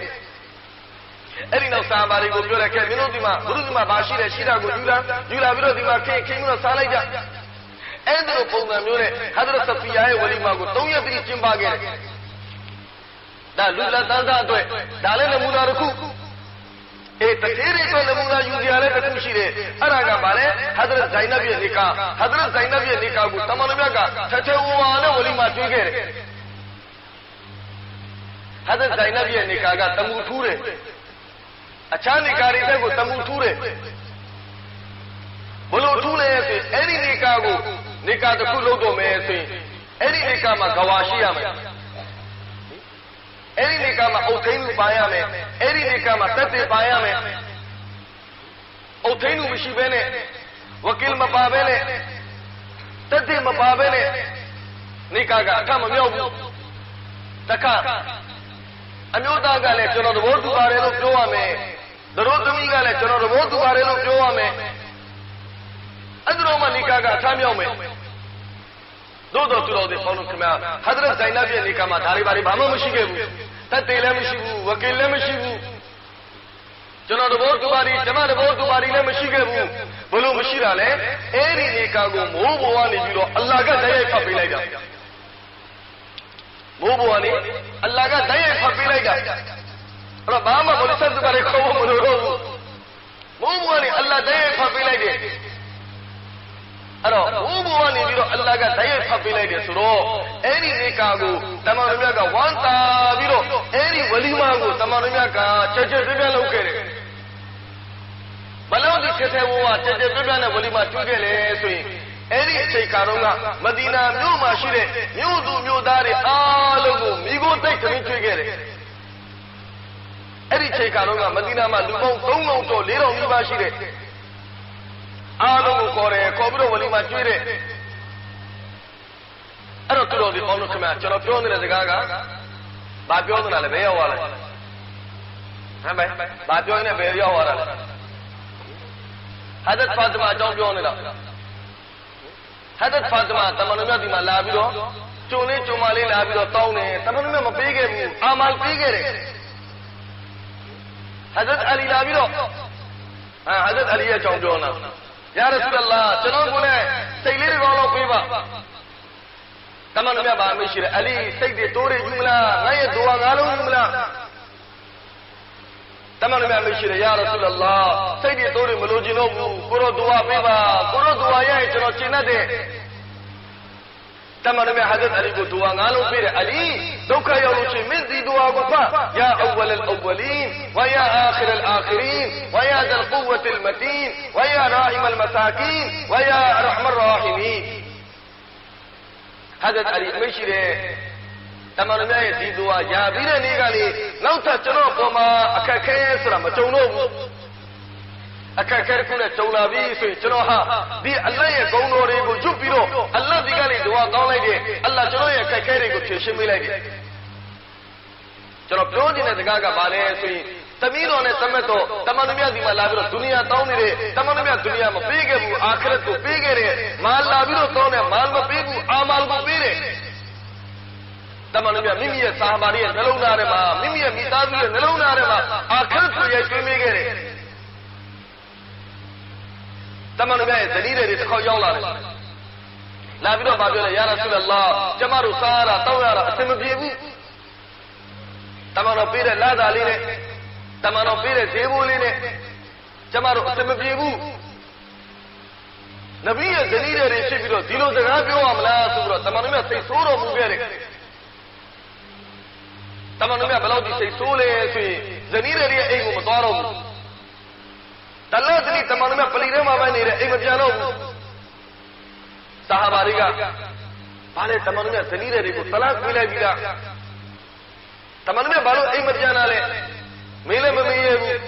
အဲ့ဒီနောက်ဆာဟာဘာတွေကိုပြောတယ်ကဲမင်းတို့ဒီမှာဘုရုဒီမှာမရှိတယ်ရှိတာကိုယူလာပြီးတော့ဒီမှာခင်းပြီးတော့စားလိုက်ကြအဲ့ဒီလိုပုံစံမျိုးနဲ့ဟာဇရတ်ဆဖီယာရဲ့ဝလီမာကို3ရက်တိကျင်းပခဲ့တယ်ဒါလူလက်တန်းစားအတွက်ဒါလည်းနမူနာတစ်ခုတကယ်တော့နမူနာယူကြရတဲ့တစ်ခုရှိတယ်အဲ့ဒါကဘာလဲဟာဇရတ်ဇိုင်နဘ်ရဲ့နိကာဟာဇရတ်ဇိုင်နဘ်ရဲ့နိကာကိုတမန်တော်မြတ်ကထဲဝါနဲ့ဝလီမာတွေ့ခဲ့တယ်ဟာဇရတ်ဇိုင်နဘ်ရဲ့နိကာကတမူထူးတယ်အခြားနိကာတွေတက်ကိုတမူထူးတယ်ဘလို့ထူးလဲဆိုရင်အဲ့ဒီနိကာကိုနိကာတစ်ခုလုပ်တော့မယ်ဆိုရင်အဲ့ဒီနိကာမှာဂဝါရှိရမယ်အဲ့ဒီနိကာမှာအုတ်ထိန်လူပါရမယ်အဲ့ဒီနိကာမှာတက်တေပါရမယ်အုတ်ထိန်လူမရှိဘဲနဲ့ဝကီလ်မပါဘဲနဲ့တက်တေမပါဘဲနဲ့နိကာကအထမမြောက်ဘူးတခါအမျိုးသားကလည်းကျွန်တော်သဘောတူပါတယ်လို့ပြောရမယ်တို့သမီးကလည်းကျွန်တော်သဘောတူပါတယ်လို့ပြောရမယ်အဲ့ဒီတော့မှနိကာကအထမြောက်မယ်တို့တော့သူတော်တွေပေါင်းလို့ခင်ဗျာဟာဇရတ်ဇိုင်နဘ်ရဲ့နိကာမှာဒါတွေဘာမှမရှိခဲ့ဘူးတက်တေလည်းမရှိဘူးဝကီလ်လည်းမရှိဘူးကျွန်တော်သဘောတူပါဒီဓမ္မသဘောတူပါဒီလည်းမရှိခဲ့ဘူးဘလို့မရှိတာလဲအဲ့ဒီနိကာကိုမိုးဘဝကနေပြီးတော့အလ္လာဟ်ကတိုက်ရိုက်ဖတ်ပေးလိုက်တာမိုးဘဝကနေအလ္လာဟ်ကတိုက်ရိုက်ဖတ်ပေးလိုက်တာအဲ့တော့ဘာမှဘလို့ဆက်သူကလည်းခေါ်ဖို့မလိုတော့ဘူးမိုးဘဝကနေအလ္လာဟ်တိုက်ရိုက်ဖတ်ပေးလိုက်တယ်အဲ့တော့ဘိုးဘွားနေပြီးတော့အလ္လာဟ်ကတိုက်ရိုက်ဖတ်ပေးလိုက်တယ်ဆိုတော့အဲ့ဒီနိကာကိုတမန်တော်မြတ်ကဝမ်းသာပြီးတော့အဲ့ဒီဝလီမာကိုတမန်တော်မြတ်ကချက်ပြပြလုပ်ခဲ့တယ်ဘလို့ဒီချက်ထဲဝါချက်ပြပြနဲ့ဝလီမာတွေ့ခဲ့လေဆိုရင်အဲ့ဒီအချိန်ခါတော့ကမဒီနာမြို့မှာရှိတဲ့မြို့သူမြို့သားတွေအားလုံးကိုမိကိုတိတ်ခင်းတွေ့ခဲ့တယ်အဲ့ဒီအချိန်ခါတော့ကမဒီနာမှာလူပေါင်း3000ကျော်4000နီးပါးရှိတဲ့အားလုံးကိုခေါ်တယ်ခေါ်ပြီးတော့ဝလီမာကျွေးတယ်အဲ့တော့သူတော်ဒီပေါင်းလို့ခင်ဗျာကျွန်တော်ပြောနေတဲ့စကားကဘာပြောနေတာလဲဘယ်ရောက်သွားလဲဟမ်ဘာပြောနေဘယ်ရောက်သွားတာလဲဟာဇတ်ဖာတီမာအကြောင်းပြောနေတာဟာဇတ်ဖာတီမာတမန်တော်မြတ်ဒီမှာလာပြီးတော့ကျုံလေးကျုံမလေးလာပြီးတော့တောင်းတယ်တမန်တော်မြတ်မပေးခဲ့ဘူးအာမန်ပေးခဲ့တယ်ဟာဇတ်အလီလာပြီးတော့ဟာဇတ်အလီရဲ့အကြောင်းပြောနေတာယာရဆူလလာကျွန်တော်ကိုလည်းစိတ်လေးတွေကောင်းလို့ပေးပါတမန်တော်မြတ်ဗာမရှိတယ်အလီစိတ်တွေတိုးတွေယူမလားငါရဲ့ဒူဝါငါလုံးယူမလားတမန်တော်မြတ်မရှိတယ်ယာရဆူလလာစိတ်တွေတိုးတွေမလိုချင်တော့ဘူးကိုရောဒူဝါပေးပါကိုရောဒူဝါရရင်ကျွန်တော်ရှင်းတတ်တယ်တမန်တော်မြတ်ဟာဇတ်အလီကိုဒူဝါငါလုံးပေးတယ်အလီဒုက္ခရောက်လို့ရှိရင်မင်းဒီဒူဝါကိုဖတ်ယာအဝလ်အဝလီန်ဝယာအာခရ်အအာခရီန်ဝယာဒလ်ကူဝတ်လ်မတီန်ဝယာရာဟိမလ်မဆာကီန်ဝယာရဟမ်ရာဟီမီန်ဟာဇတ်အလီမရှိတယ်တမန်တော်မြတ်ရဲ့ဒီဒူဝါယာပြီးတဲ့နေ့ကလေနောက်ထပ်ကျွန်တော်ပေါ်မှာအခက်ခဲဆိုတာမကြုံတော့ဘူးအခက်ခဲခုနဲ့ကြုံလာပြီဆိုရင်ကျွန်တော်ဟာဒီအလ္လာဟ်ရဲ့ဂုဏ်တော်တွေကိုကျွတ်ပြီးတော့အလ္လာဟ်ဒီကနေ့ဒူဝါကောင်းလိုက်တယ်အလ္လာဟ်ကျွန်တော်ရဲ့အခက်ခဲတွေကိုဖြေရှင်းပေးလိုက်တယ်ကျွန်တော်ပြောနေတဲ့စကားကဘာလဲဆိုရင်သမီးတော်နဲ့သမက်တော်တမန်တော်မြတ်ဒီမှာလာပြီးတော့ဒုနီယာတောင်းနေတဲ့တမန်တော်မြတ်ဒုနီယာမပေးခဲ့ဘူးအာခရတ်ကိုပေးခဲ့တယ်မာလာပြီးတော့တောင်းတယ်မာမပေးဘူးအာမာလ်ကိုပေးတယ်တမန်တော်မြတ်မိမိရဲ့ဆာဟာဘာတွေရဲ့နှလုံးသားထဲမှာမိမိရဲ့မိသားစုရဲ့နှလုံးသားထဲမှာအာခရတ်ကိုရိုက်သွင်းပေးခဲ့တယ်တမန်တော်မြတ်ရဲ့ဇနီးတွေတစ်ခေါက်ရောက်လာတယ်လာပြီးတော့ဗာပြောတယ်ယာရဆူလလာကျမတို့စားရတာတောင်းရတာအဆင်မပြေဘူးတမန်တော်ပေးတဲ့လာသာလေးနဲ့တမန်တော်ပေးတဲ့ဈေးဘိုးလေးနဲ့ကျမတို့အဆင်မပြေဘူးနဗီရဲ့ဇနီးတွေဖြစ်ပြီးတော့ဒီလိုစကားပြောရမလားဆိုပြီးတော့တမန်တော်မြတ်စိတ်ဆိုးတော်မူခဲ့တယ်တမန်တော်မြတ်ဘယ်လောက်ဒီစိတ်ဆိုးလဲဆိုရင်ဇနီးတွေရဲ့အိမ်ကိုမသွားတော့ဘူးတလားတလီတမန်တော်မြတ်ပလီထဲမှာပဲနေတယ်အိမ်မပြန်တော့ဘူးဆာဟာဘာတွေက ဘာလဲတမန်တော်မြတ်ဇနီးတွေကိုတလားပေးလိုက်ပြီလားတမန်တော်မြတ်ဘာလို့အိမ်မပြန်လာလဲမေးလည်းမမေးရဘူး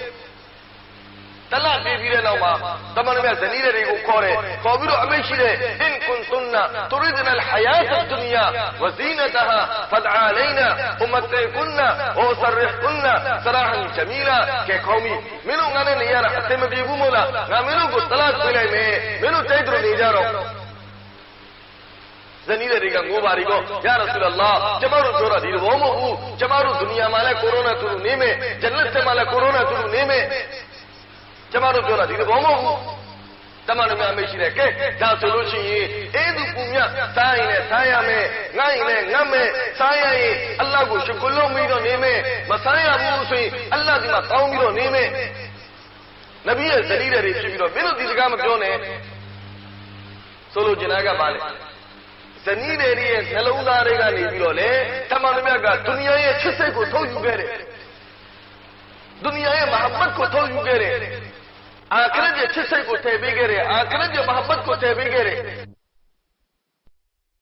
တလားပေးပြီးတဲ့နောက်မှာတမန်တော်မြတ်ဇနီးတွေကိုခေါ်တယ်ခေါ်ပြီးတော့အမိန့်ရှိတယ်အင်ကွန်တွန်နာတူရီဒန်အလ်ဟယာတ်အဒ်ဒုနီယာဝဇီနတဟာဖဒ်အာလိုင်နာဥမတေကွန်နာဝဆရဟ်ကွန်နာဆရာဟန်ဂျမီလာကဲခေါ်ပြီးမင်းတို့ငါနဲ့နေရတာအဆင်မပြေဘူးမို့လားငါမင်းတို့ကိုတလားပေးလိုက်မယ်မင်းတို့တိုက်တူနေကြတော့ဇနီးတွေကငိုပါရီကောယာရဆူလလာကျမတို့ပြောတာဒီလိုမဟုတ်ဘူးကျမတို့ဒုနီယာမှာလည်းကိုရိုနာတူတူနေမယ်ဂျန်နတ်ထဲမှာလည်းကိုရိုနာတူတူနေမယ်ကျမတို့ပြောတာဒီလိုမဟုတ်ဘူးတမန်တော်များမရှိတဲ့ကဲဒါဆိုလို့ရှိရင်အေးသူပူမြစားရင်လည်းစားရမယ်ငှားရင်လည်းငတ်မယ်စားရရင်အလ္လာဟ်ကိုရှုကလုံးပြီးတော့နေမယ်မစားရဘူးဆိုရင်အလ္လာဟ်ဒီမှာတောင်းပြီးတော့နေမယ်နဗီရဲ့ဇနီးတွေဖြစ်ပြီးတော့မင်းတို့ဒီစကားမပြောနဲ့ဆိုလို့ကျင်တာကပါလေဇနီးတွေရဲ့နှလုံးသားတွေကနေပြီးတော့လေတမန်တော်များကဒုနီယာရဲ့ချစ်စိတ်ကိုထုတ်ယူခဲ့တယ်ဒုနီယာရဲ့မဟာဘတ်ကိုထုတ်ယူခဲ့တယ်အာခရတ်ရဲ့ချစ်စိတ်ကိုထည့်ပေးခဲ့တယ်အာခရတ်ရဲ့မဟာဘတ်ကိုထည့်ပေးခဲ့တယ်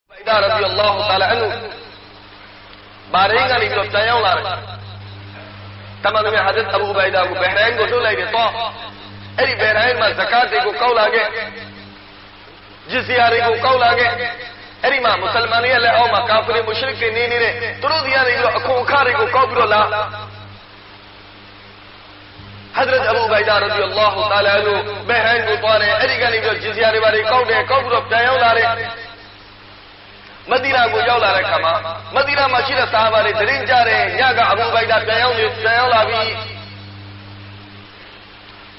ဘိဒါရဒီအလ္လာဟူတာလာအန်ဟူဘာရိန်ကနေပြီးတော့ပြန်ရောက်လာတယ်တမန်တော်များဟာဇတ်အဘူဘိုင်ဒါကိုဘဟရိုင်းကိုထုတ်လိုက်တယ်တော့အဲ့ဒီဘဟရိုင်းမှာဇကာတ်တွေကိုကောက်လာခဲ့ဂျစ်စီယာတွေကိုကောက်လာခဲ့အဲ့ဒီမှာမွတ်စလမန်တွေရဲ့လက်အောက်မှာကာဖီတွေမုရှရစ်တွေနေနေတဲ့သူတို့ဒီကနေပြီးတော့အခွန်အခတွေကိုကောက်ပြီးတော့လာHazrat Abu Ubaidah radiyallahu ta'ala anhu Bahrainကိုသွားတယ်အဲ့ဒီကနေပြီးတော့ဂျစ်စီယာတွေဘာတွေကောက်တယ်ကောက်ပြီးတော့ပြန်ရောက်လာတယ်မဒီနာကိုရောက်လာတဲ့ခါမှာမဒီနာမှာရှိတဲ့ဆာဟာဘာတွေတရင်ကြတယ်ညကအဘူဘိုင်ဒါပြန်ရောက်လာပြီ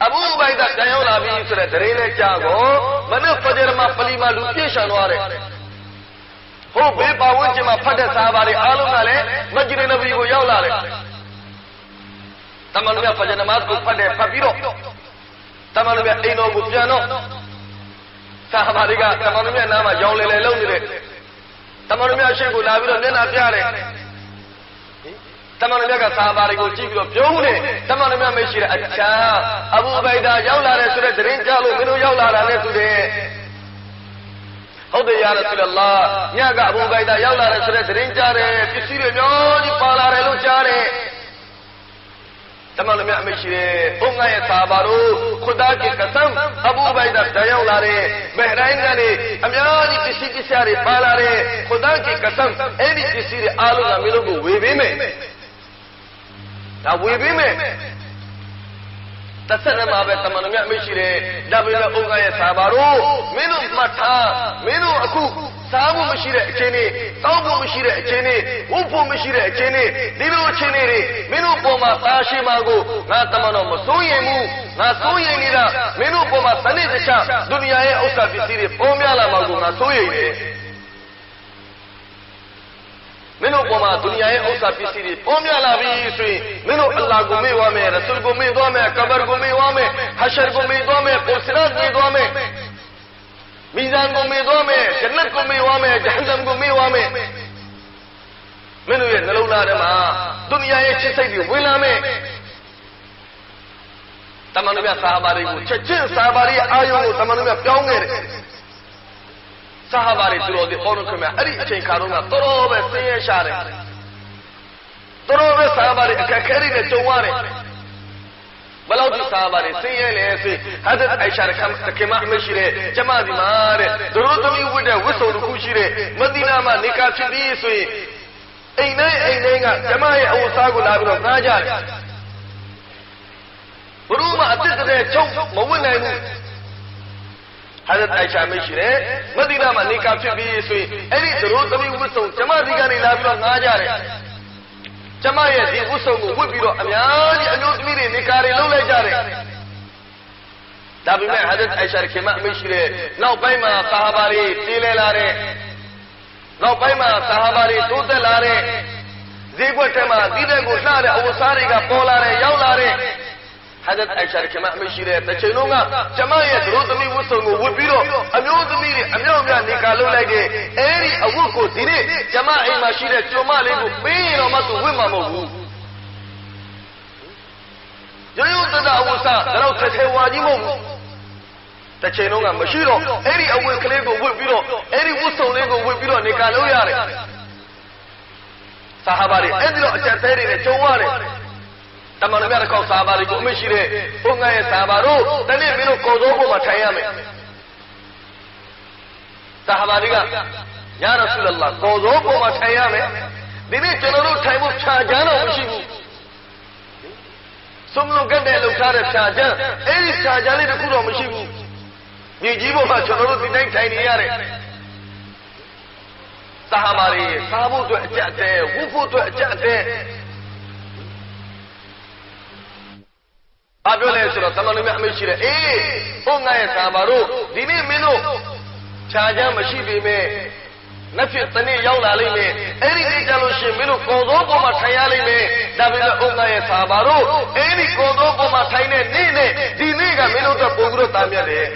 အဘူဘိုင်ဒါပြန်ရောက်လာပြီဆိုတဲ့တရင်လေးကြားကိုမနက်ဖဂျရမှာပလီမာလူပြည့်ရှံသွားတယ်ဟိုဘေးပါဝန်းကျင်မှာဖတ်တဲ့ဆာဟာဘာတွေအားလုံးကလည်းမဂျရီနဗီကိုရောက်လာတယ်တမန်တော်မြတ်ဖဂျာနမတ်ကိုဖတ်ပြီးတော့တမန်တော်မြတ်အိမ်တော်ကိုပြန်တော့ဆာဟာဘာတွေကတမန်တော်မြတ်နားမှာရောင်လေလုံးနေတယ်တမန်တော်မြတ်ရှေ့ကိုလာပြီးတော့မျက်နှာပြတယ်တမန်တော်မြတ်ကဆာဟာဘာတွေကိုကြည့်ပြီးတော့ပြုံးတယ်တမန်တော်မြတ်မရှိတဲ့အချာအဘူဘိုင်ဒါရောက်လာတယ်ဆိုတဲ့သတင်းကြားလို့မင်းတို့ရောက်လာတာနဲ့ဆိုတဲ့ဟုတ်တယ်ယာရဆူလလာညကအဘူဘိုင်ဒါရောက်လာတယ်ဆိုတဲ့သတင်းကြားတယ်ပစ္စည်းတွေမျိုးကြီးပါလာတယ်လို့ကြားတယ်တမန်တော်မြတ်အမရှိတဲ့ဘုံငါရဲ့ဆာဘာတို့ခုဒါကကဆမ်အဘူဘိုင်ဒါတရောက်လာတဲ့ဘဟရိုင်းကနေအများကြီးပစ္စည်းတွေပါလာတဲ့ခုဒါကကဆမ်အဲ့ဒီပစ္စည်းတွေအားလုံးကမင်းတို့ကိုဝေပေးမယ်ဒါဝေပေးမယ်တဆက်နဲ့မှာပဲတမန်တော်မြတ်မရှိတဲ့ဒါပေမဲ့ဘုံငါရဲ့ဆာဘာတို့မင်းတို့မှတ်ထားမင်းတို့အခုစားဖို့မရှိတဲ့အခြေအနေတောက်ဖို့မရှိတဲ့အခြေအနေဝတ်ဖို့မရှိတဲ့အခြေအနေဒီလိုအခြေအနေတွေမင်းတို့ပေါ်မှာသားရှိမှာကိုငါတမန်တော်မစိုးရင်ဘူးငါစိုးရင်နေတာမင်းတို့ပေါ်မှာစနစ်တကျဒုနီယာရဲ့ဥစ္စာပစ္စည်းတွေပေါ်များလာမှာကိုငါစိုးရင်တယ်မင်းတို့ပေါ်မှာဒုနီယာရဲ့ဥစ္စာပစ္စည်းတွေပေါ်များလာပြီဆိုရင်မင်းတို့အလ္လာဟ်ကိုမေ့ဝါမယ်ရဆူလ်ကိုမေ့သွားမယ်ကဘာကိုမေ့ဝါမယ်ဟရှရ်ကိုမေ့သွားမယ်ပုရ်စရတ်မေ့သွားမယ်မီဇန်ကိုမေ့သွားမယ်ဂျန်နတ်ကိုမေ့သွားမယ်ဂျဟန္နမ်ကိုမေ့သွားမယ်မင်းတို့ရဲ့နှလုံးသားထဲမှာဒုနီယာရဲ့ချစ်စိတ်တွေဝင်လာမယ်တမန်တော်မြတ်ဆာဟာဘာတွေကိုချက်ချင်းဆာဟာဘာတွေအာယုံကိုတမန်တော်မြတ်ပြောင်းခဲ့တယ်ဆာဟာဘာတွေသူတော်တွေဟောလို့ခင်ဗျအဲ့ဒီအချိန်ခါတော့ကတော်တော်ပဲဆင်းရဲရှာတယ်တော်တော်ပဲဆာဟာဘာတွေအခက်ခဲတွေနဲ့ကြုံရတယ်ဘယ်လောက်ဒီဆာဟာဘာတွေဆင်းရဲလဲဆိုဟာဇတ်အိုင်ရှာတခင်မမရှိတဲ့ကျမဒီမှာတဲ့သူတို့သမီးဝတ်တဲ့ဝတ်စုံတစ်ခုရှိတဲ့မဒီနာမှာနေကာဖြစ်ပြီးဆိုရင်အိမ်တိုင်းကကျမရဲ့အဝတ်စားကိုလာပြီးတော့ငှားကြတယ်ဘုရုမအစ်တဲ့ချုံမဝတ်နိုင်ဘူးဟာဇတ်အိုင်ရှာမရှိတဲ့မဒီနာမှာနေကာဖြစ်ပြီးဆိုရင်အဲ့ဒီသူတို့သမီးဝတ်စုံကျမဒီကနေလာပြီးတော့ငှားကြတယ်ကျမရဲ့ဒီဝတ်စုံကိုဝတ်ပြီးတော့အများကြီးအမျိုးသမီးတွေနေကာတွေလုပ်လိုက်ကြတယ်ဒါပေမဲ့ဟာဇတ်အိုင်ရှာခင်မမရှိတဲ့နောက်ပိုင်းမှာဆာဟာဘာတွေပြေးလဲလာတဲ့နောက်ပိုင်းမှာဆာဟာဘာတွေတိုးတက်လာတဲ့ဈေးကွက်ထဲမှာဒီတဲ့ကိုလှတဲ့အဝတ်စားတွေကပေါ်လာတဲ့ရောက်လာတဲ့ဟာဇတ်အိုင်ရှာခင်မမရှိတဲ့တစ်ချိန်လုံးကကျမရဲ့သူတို့သမီးဝတ်စုံကိုဝတ်ပြီးတော့အမျိုးသမီးတွေအမြောက်များနေကာလုပ်လိုက်တဲ့အဲဒီအဝတ်ကိုဒီနေ့ကျမအိမ်မှာရှိတဲ့ကျုံမလေးကိုပေးရင်တော့မှသူဝတ်မှာမဟုတ်ဘူးရိုးရိုးသားသားအဝတ်စားဒါတော့ထဲဝါကြီးမဟုတ်ဘူး တချိန်လုံးကမရှိတော့အဲ့ဒီအဝတ်ကလေးကိုဝတ်ပြီးတော့အဲ့ဒီဝတ်စုံလေးကိုဝတ်ပြီးတော့နေကလို့ရတယ်ဆာဟာဘာတွေအဲ့ဒီတော့အကျက်သေးတွေနဲ့ကြုံရတယ်တမန်တော်များတစ်ခေါက်ဆာဟာဘာတွေကိုအမရှိတဲ့ဘုံငါရဲ့ဆာဟာဘာတို့တနေ့မင်းတို့ကိုယ်တော်ဘုံမှာထိုင်ရမယ်ဆာဟာဘာတွေကယာရဆူလလာကိုယ်တော်ဘုံမှာထိုင်ရမယ်ဒီနေ့ကျွန်တော်တို့ထိုင်ဖို့ဖြာချမ်းတော့မရှိဘူးစုံလုံးကတဲ့လောက်ထားတဲ့ဖြာချမ်းအဲ့ဒီဖြာချမ်းလေးတစ်ခုတော့မရှိဘူးမြေကြီးပေါ်မှာကျွန်တော်တို့ဒီတိုင်းထိုင်နေရတယ်ဆာဟာဘာတွေစားဖို့အတွက်အကျက်အတဲဝုဖို့အတွက်အကျက်အတဲဘာပြောလဲဆိုတော့တမန်တော်များအမိရှိတယ်အေးဘုန်းငါရဲ့ဆာဘာတို့ဒီနေ့မင်းတို့ဖြာချမ်းမရှိပေမဲ့လက်ဖြစ်တနေ့ရောက်လာလိမ့်မယ်အဲ့ဒီနေ့ကျလို့ရှိရင်မင်းတို့ကိုယ်တော်ပေါ်မှာထိုင်ရလိမ့်မယ်ဒါပေမဲ့ဘုန်းငါရဲ့ဆာဘာတို့အဲ့ဒီကိုယ်တော်ပေါ်မှာထိုင်တဲ့နေ့နဲ့ဒီနေ့ကမင်းတို့တော့ပုံပြီးတော့တာမြတ်တယ်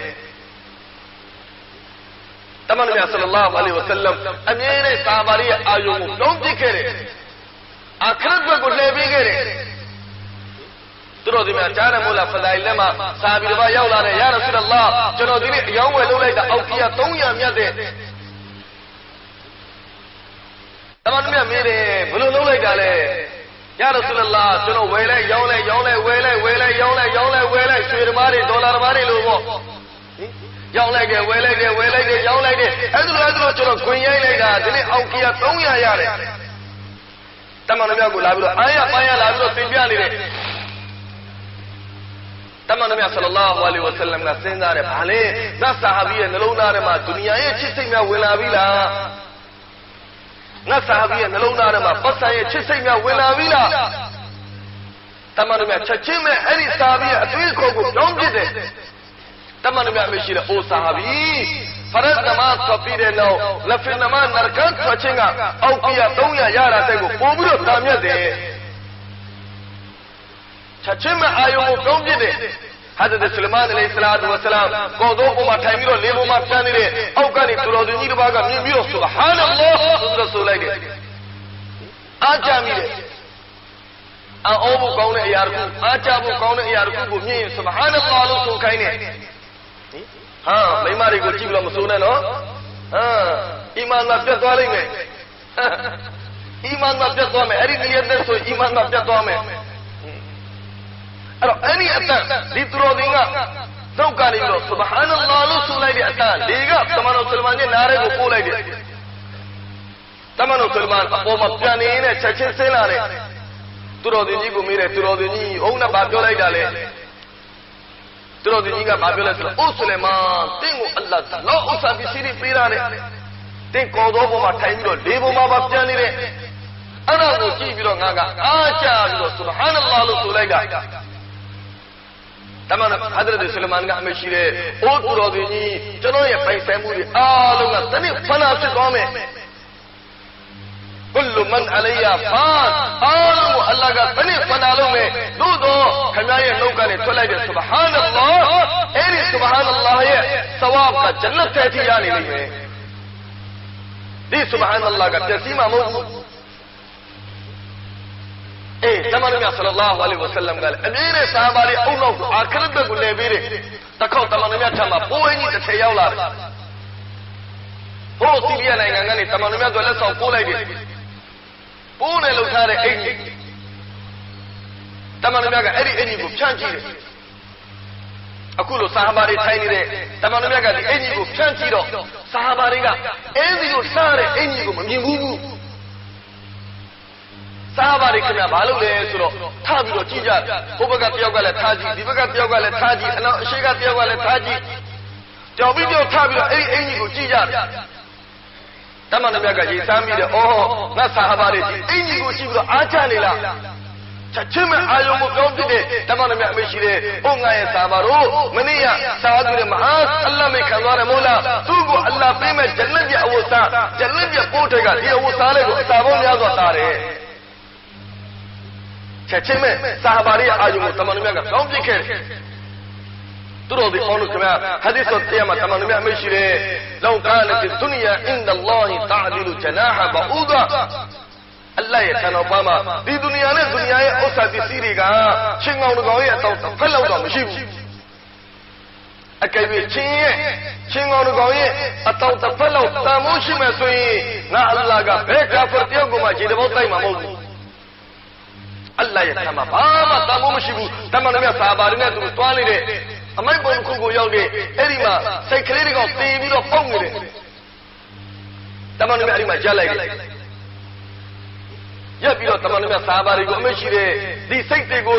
တမန်တော်ဆလ္လာလဟ်အလိုင်းဝါဆလမ်အမြဲတမ်းဆာဘာတွေရဲ့အာယုံကိုလုံးပစ်ခဲ့တယ်အခရတ်ဘက်ကိုလှည့်ပေးခဲ့တယ်သူတို့ဒီမှာကြားရမို့လားဖဒိုင်လက်မှာစာပြီးတော့ရောက်လာတယ်ယာရဆူလလာကျွန်တော်ဒီနေ့အယောင်းဝယ်လုပ်လိုက်တာအောက်ကြီးက300မြတ်တဲ့တမန်တော်မြတ်မေးတယ်ဘယ်လိုလုပ်လိုက်တာလဲယာရဆူလလာကျွန်တော်ဝယ်လိုက်ရောင်းလိုက်ရောင်းလိုက်ဝယ်လိုက်ဝယ်လိုက်ရောင်းလိုက်ရောင်းလိုက်ဝယ်လိုက်ရွှေဓမ္မတွေဒေါ်လာဓမ္မတွေလို့ပေါ့ရောင်းလိုက်တယ်ဝယ်လိုက်တယ်ဝယ်လိုက်တယ်ရောင်းလိုက်တယ်အဲ့ဒါကျွန်တော်ခွင်ရိုက်လိုက်တာဒီနေ့အောက်ကြီးက300ရတယ်တမန်တော်မြတ်ကိုလာပြီးတော့အားရပန်းရလာပြီးတော့သင်ပြနေတယ်တမန်တော်မြတ်ဆလ္လာလဟ်အလိုင်းဝါဆလမ်ကစဉ်းစားတယ်ဗာလေနတ်ဆာဟာဘီရဲ့နှလုံးသားထဲမှာဒုနီယာရဲ့ချစ်စိတ်များဝင်လာပြီလားနတ်ဆာဟာဘီရဲ့နှလုံးသားထဲမှာပတ်စံရဲ့ချစ်စိတ်များဝင်လာပြီလားတမန်တော်မြတ်ချက်ချင်းပဲအဲ့ဒီဆာဟာဘီရဲ့အသွေးခေါ်ကိုပြောင်းပြစ်တယ်တမန်တော်မြတ်မရှိတဲ့အိုဆာဟာဘီဖရတ်နမတ်ထွက်ပြီးတဲ့နောက်လက်ဖင်နမတ်နရကန်ထွက်ခြင်းကအောက်ကြီးက300ရတာတဲ့ကိုပို့ပြီးတော့တာမြတ်တယ်ချက်ချင်းမဲ့အာယုံကိုကောင်းပြစ်တယ်ဟာဇရတ်ဆူလမန်အလိုင်ဟိဆလာတူဝဆလမ်ကိုတော်ပေါ်မှာထိုင်ပြီးတော့လေပေါ်မှာပြန်နေတဲ့အောက်ကနေသူတော်သူကြီးတစ်ပါးကမြင်ပြီးတော့ဆူဘဟာနလ္လာဟ်ဆိုဆိုလိုက်တယ်အားကြမိတယ်အော်ဘုကောင်းတဲ့အရာတစ်ခုအားကြဖို့ကောင်းတဲ့အရာတစ်ခုကိုမြင်ရင်ဆူဘဟာနလ္လာဟ်လို့ဆိုခိုင်းတယ်ဟာမိမတွေကိုကြည့်ပြီးတော့မဆိုးနဲ့နော်အီမန်ကပြတ်သွားလိမ့်မယ်အီမန်ကပြတ်သွားမယ်အဲ့ဒီနိယတ်နဲ့ဆိုအီမန်ကပြတ်သွားမယ်အဲ့တော့အဲ့ဒီအတန်ဒီသူတော်တင်ကတောက်ကနေပြီးတော့ဆူဘဟာနလ္လာဟ်လို့ဆိုလိုက်တဲ့အတန်ဒီကတမန်တော်ဆူလမန်ရဲ့နားရဲကိုပို့လိုက်တယ်တမန်တော်ဆူလမန်အပေါ်မှာပြန်နေနဲ့ချက်ချင်းဆင်းလာတယ်သူတော်တင်ကြီးကိုမေးတယ်သူတော်တင်ကြီးအုံးနဲ့ဗာပြောလိုက်တာလေသူတော်တင်ကြီးကဗာပြောလိုက်ဆိုတော့အိုဆူလမန်တင်းကိုအလ္လာဟ်လောဥစ္စာပစ္စည်းတွေပေးရတယ်တင်းကော်တော်ပေါ်မှာထိုင်ပြီးတော့လေပေါ်မှာဗာပြန်နေတဲ့အဲ့ဒါကိုကြည့်ပြီးတော့ငါကအားကြပြီးတော့ဆူဘဟာနလ္လာဟ်လို့ဆိုလိုက်တာတမန်တော်ဟာဇရတ်ဆူလမန်ကအမရှိတဲ့အိုးသူတော်တင်ကြီးကျွန်တော်ရဲ့ပိုင်ဆိုင်မှုတွေအားလုံးကတနည်းဖနာဖြစ်သွားမယ်ကုလမန်အလိုင်ယာဖန်အားလုံးကိုအလ္လာဟ်ကတနည်းဖနာလုပ်မယ်သို့တော့ခင်ဗျားရဲ့နှုတ်ကနေထွက်လိုက်တဲ့ဆူဘဟာနလ္လာဟ်အဲ့ဒီဆူဘဟာနလ္လာဟ်ရဲ့သဝါဘ်ကဂျနတ်ထဲထိရနေလိမ့်မယ်ဒီဆူဘဟာနလ္လာဟ်ကပြည့်စည်မှာမဟုတ်ဘူးတမန်တော်မြတ်ဆလ္လာလဟ်အလိုင်းဝါဆလမ်ကလည်းအမြဲတမ်းဆာဟာဘာတွေအုံနောက်ကိုအခရတ်ဘက်ကိုလဲပေးတယ်တခေါက်တမန်တော်မြတ်ထံမှာပိုးဝင်းကြီးတစ်ထည်ရောက်လာတယ်ဟိုစီးရီးယားနိုင်ငံကနေတမန်တော်မြတ်ကလက်ဆောင်ပိုးလိုက်တယ်ပိုးနဲ့လှုပ်ထားတဲ့အင်ကြီးတမန်တော်မြတ်ကအဲ့ဒီအင်ကြီးကိုဖြန့်ကြည့်တယ်အခုလိုဆာဟာဘာတွေထိုင်နေတဲ့တမန်တော်မြတ်ကဒီအင်ကြီးကိုဖြန့်ကြည့်တော့ဆာဟာဘာတွေကအဲဒီကိုစားတဲ့အင်ကြီးကိုမမြင်ဘူးဆာဟာဘာတွေခင်ဗျာဘာလုပ်လဲဆိုတော့ထားပြီးတော့ကြည့်ကြဟိုဘက်ကတယောက်ကလည်းထားကြည့်ဒီဘက်ကတယောက်ကလည်းထားကြည့်အနောက်အရှိကတယောက်ကလည်းထားကြည့်ကြောက်ပြီးကြောက်ထားပြီးတော့အဲ့ဒီအင်ကြီးကိုကြည့်ကြတမန်တော်မြတ်ကရေးစားမိတယ်အော်ငါဆာဟာဘာတွေဒီအင်ကြီးကိုကြည့်ပြီးတော့အားချနေလားချက်ချင်းမဲ့အာယုံကိုပြောင်းပြတဲ့တမန်တော်မြတ်အမရှိတဲ့ဟိုငါရဲ့ဆာဘာတို့မနေ့ကဆာဝတ်တွေမဟာအလ္လာဟ်မိခံသွားတယ်မို့လားသူ့ကိုအလ္လာဟ်ပေးမဲ့ဂျနတ်ရဲ့အဝတ်စားဂျနတ်ရဲ့ပိုးတွေကဒီအဝတ်စားလေးကိုအစာပေါင်းများစွာတာတယ်ချက်ချင်းမဲ့ဆာဟာဘာတွေအာယုံကိုတမန်တော်မြတ်ကပြောင်းပြခဲ့တယ်သူတို့ဒီအော်လို့ခင်ဗျာဟာဒီဆိုတရားမှာတမန်တော်မြတ်အမရှိတဲ့လောကာနတ်ဒုနီယာအင်ဒအလ္လာဟ်တာဒီလူဂျနာဟ်ဘအူဒါအလ္လာဟ်ရဲ့ခန္ဓာပါမှာဒီဒုနီယာနဲ့ဒုနီယာရဲ့ဥစ္စာပစ္စည်းတွေကချင်းကောင်ကောင်ရဲ့အတောက်ဖက်လောက်တော့မရှိဘူး အကယ်၍ချင်းကောင်းကောင်ရဲ့အတောင်တစ်ဖက်လောက်တန်မိုးရှိမဲ့ဆိုရင်ငါအလ္လာဟ်ကဘယ်ကာဖာတယောက်ကိုမှခြေတပေါက်တိုက်မှာမဟုတ်ဘူးအလ္လာဟ်ရဲ့ဆမ်းမှာဘာမှတန်မိုးမရှိဘူးတမန်တော်မြတ်ဆာဘာတွေနဲ့သူတွားနေတဲ့အမိုက်ပုံခုကိုရောက်တဲ့အဲ့ဒီမှာစိတ်ကလေးတွေကတင်ပြီးတော့ပေါက်နေတယ်တမန်တော်မြတ်အဲ့ဒီမှာကြားလိုက်တယ်ရပ်ပြီးတော့တမန်တော်မြတ်ဆာဘာတွေကိုအမရှိတဲ့ဒီစိတ်တွေကို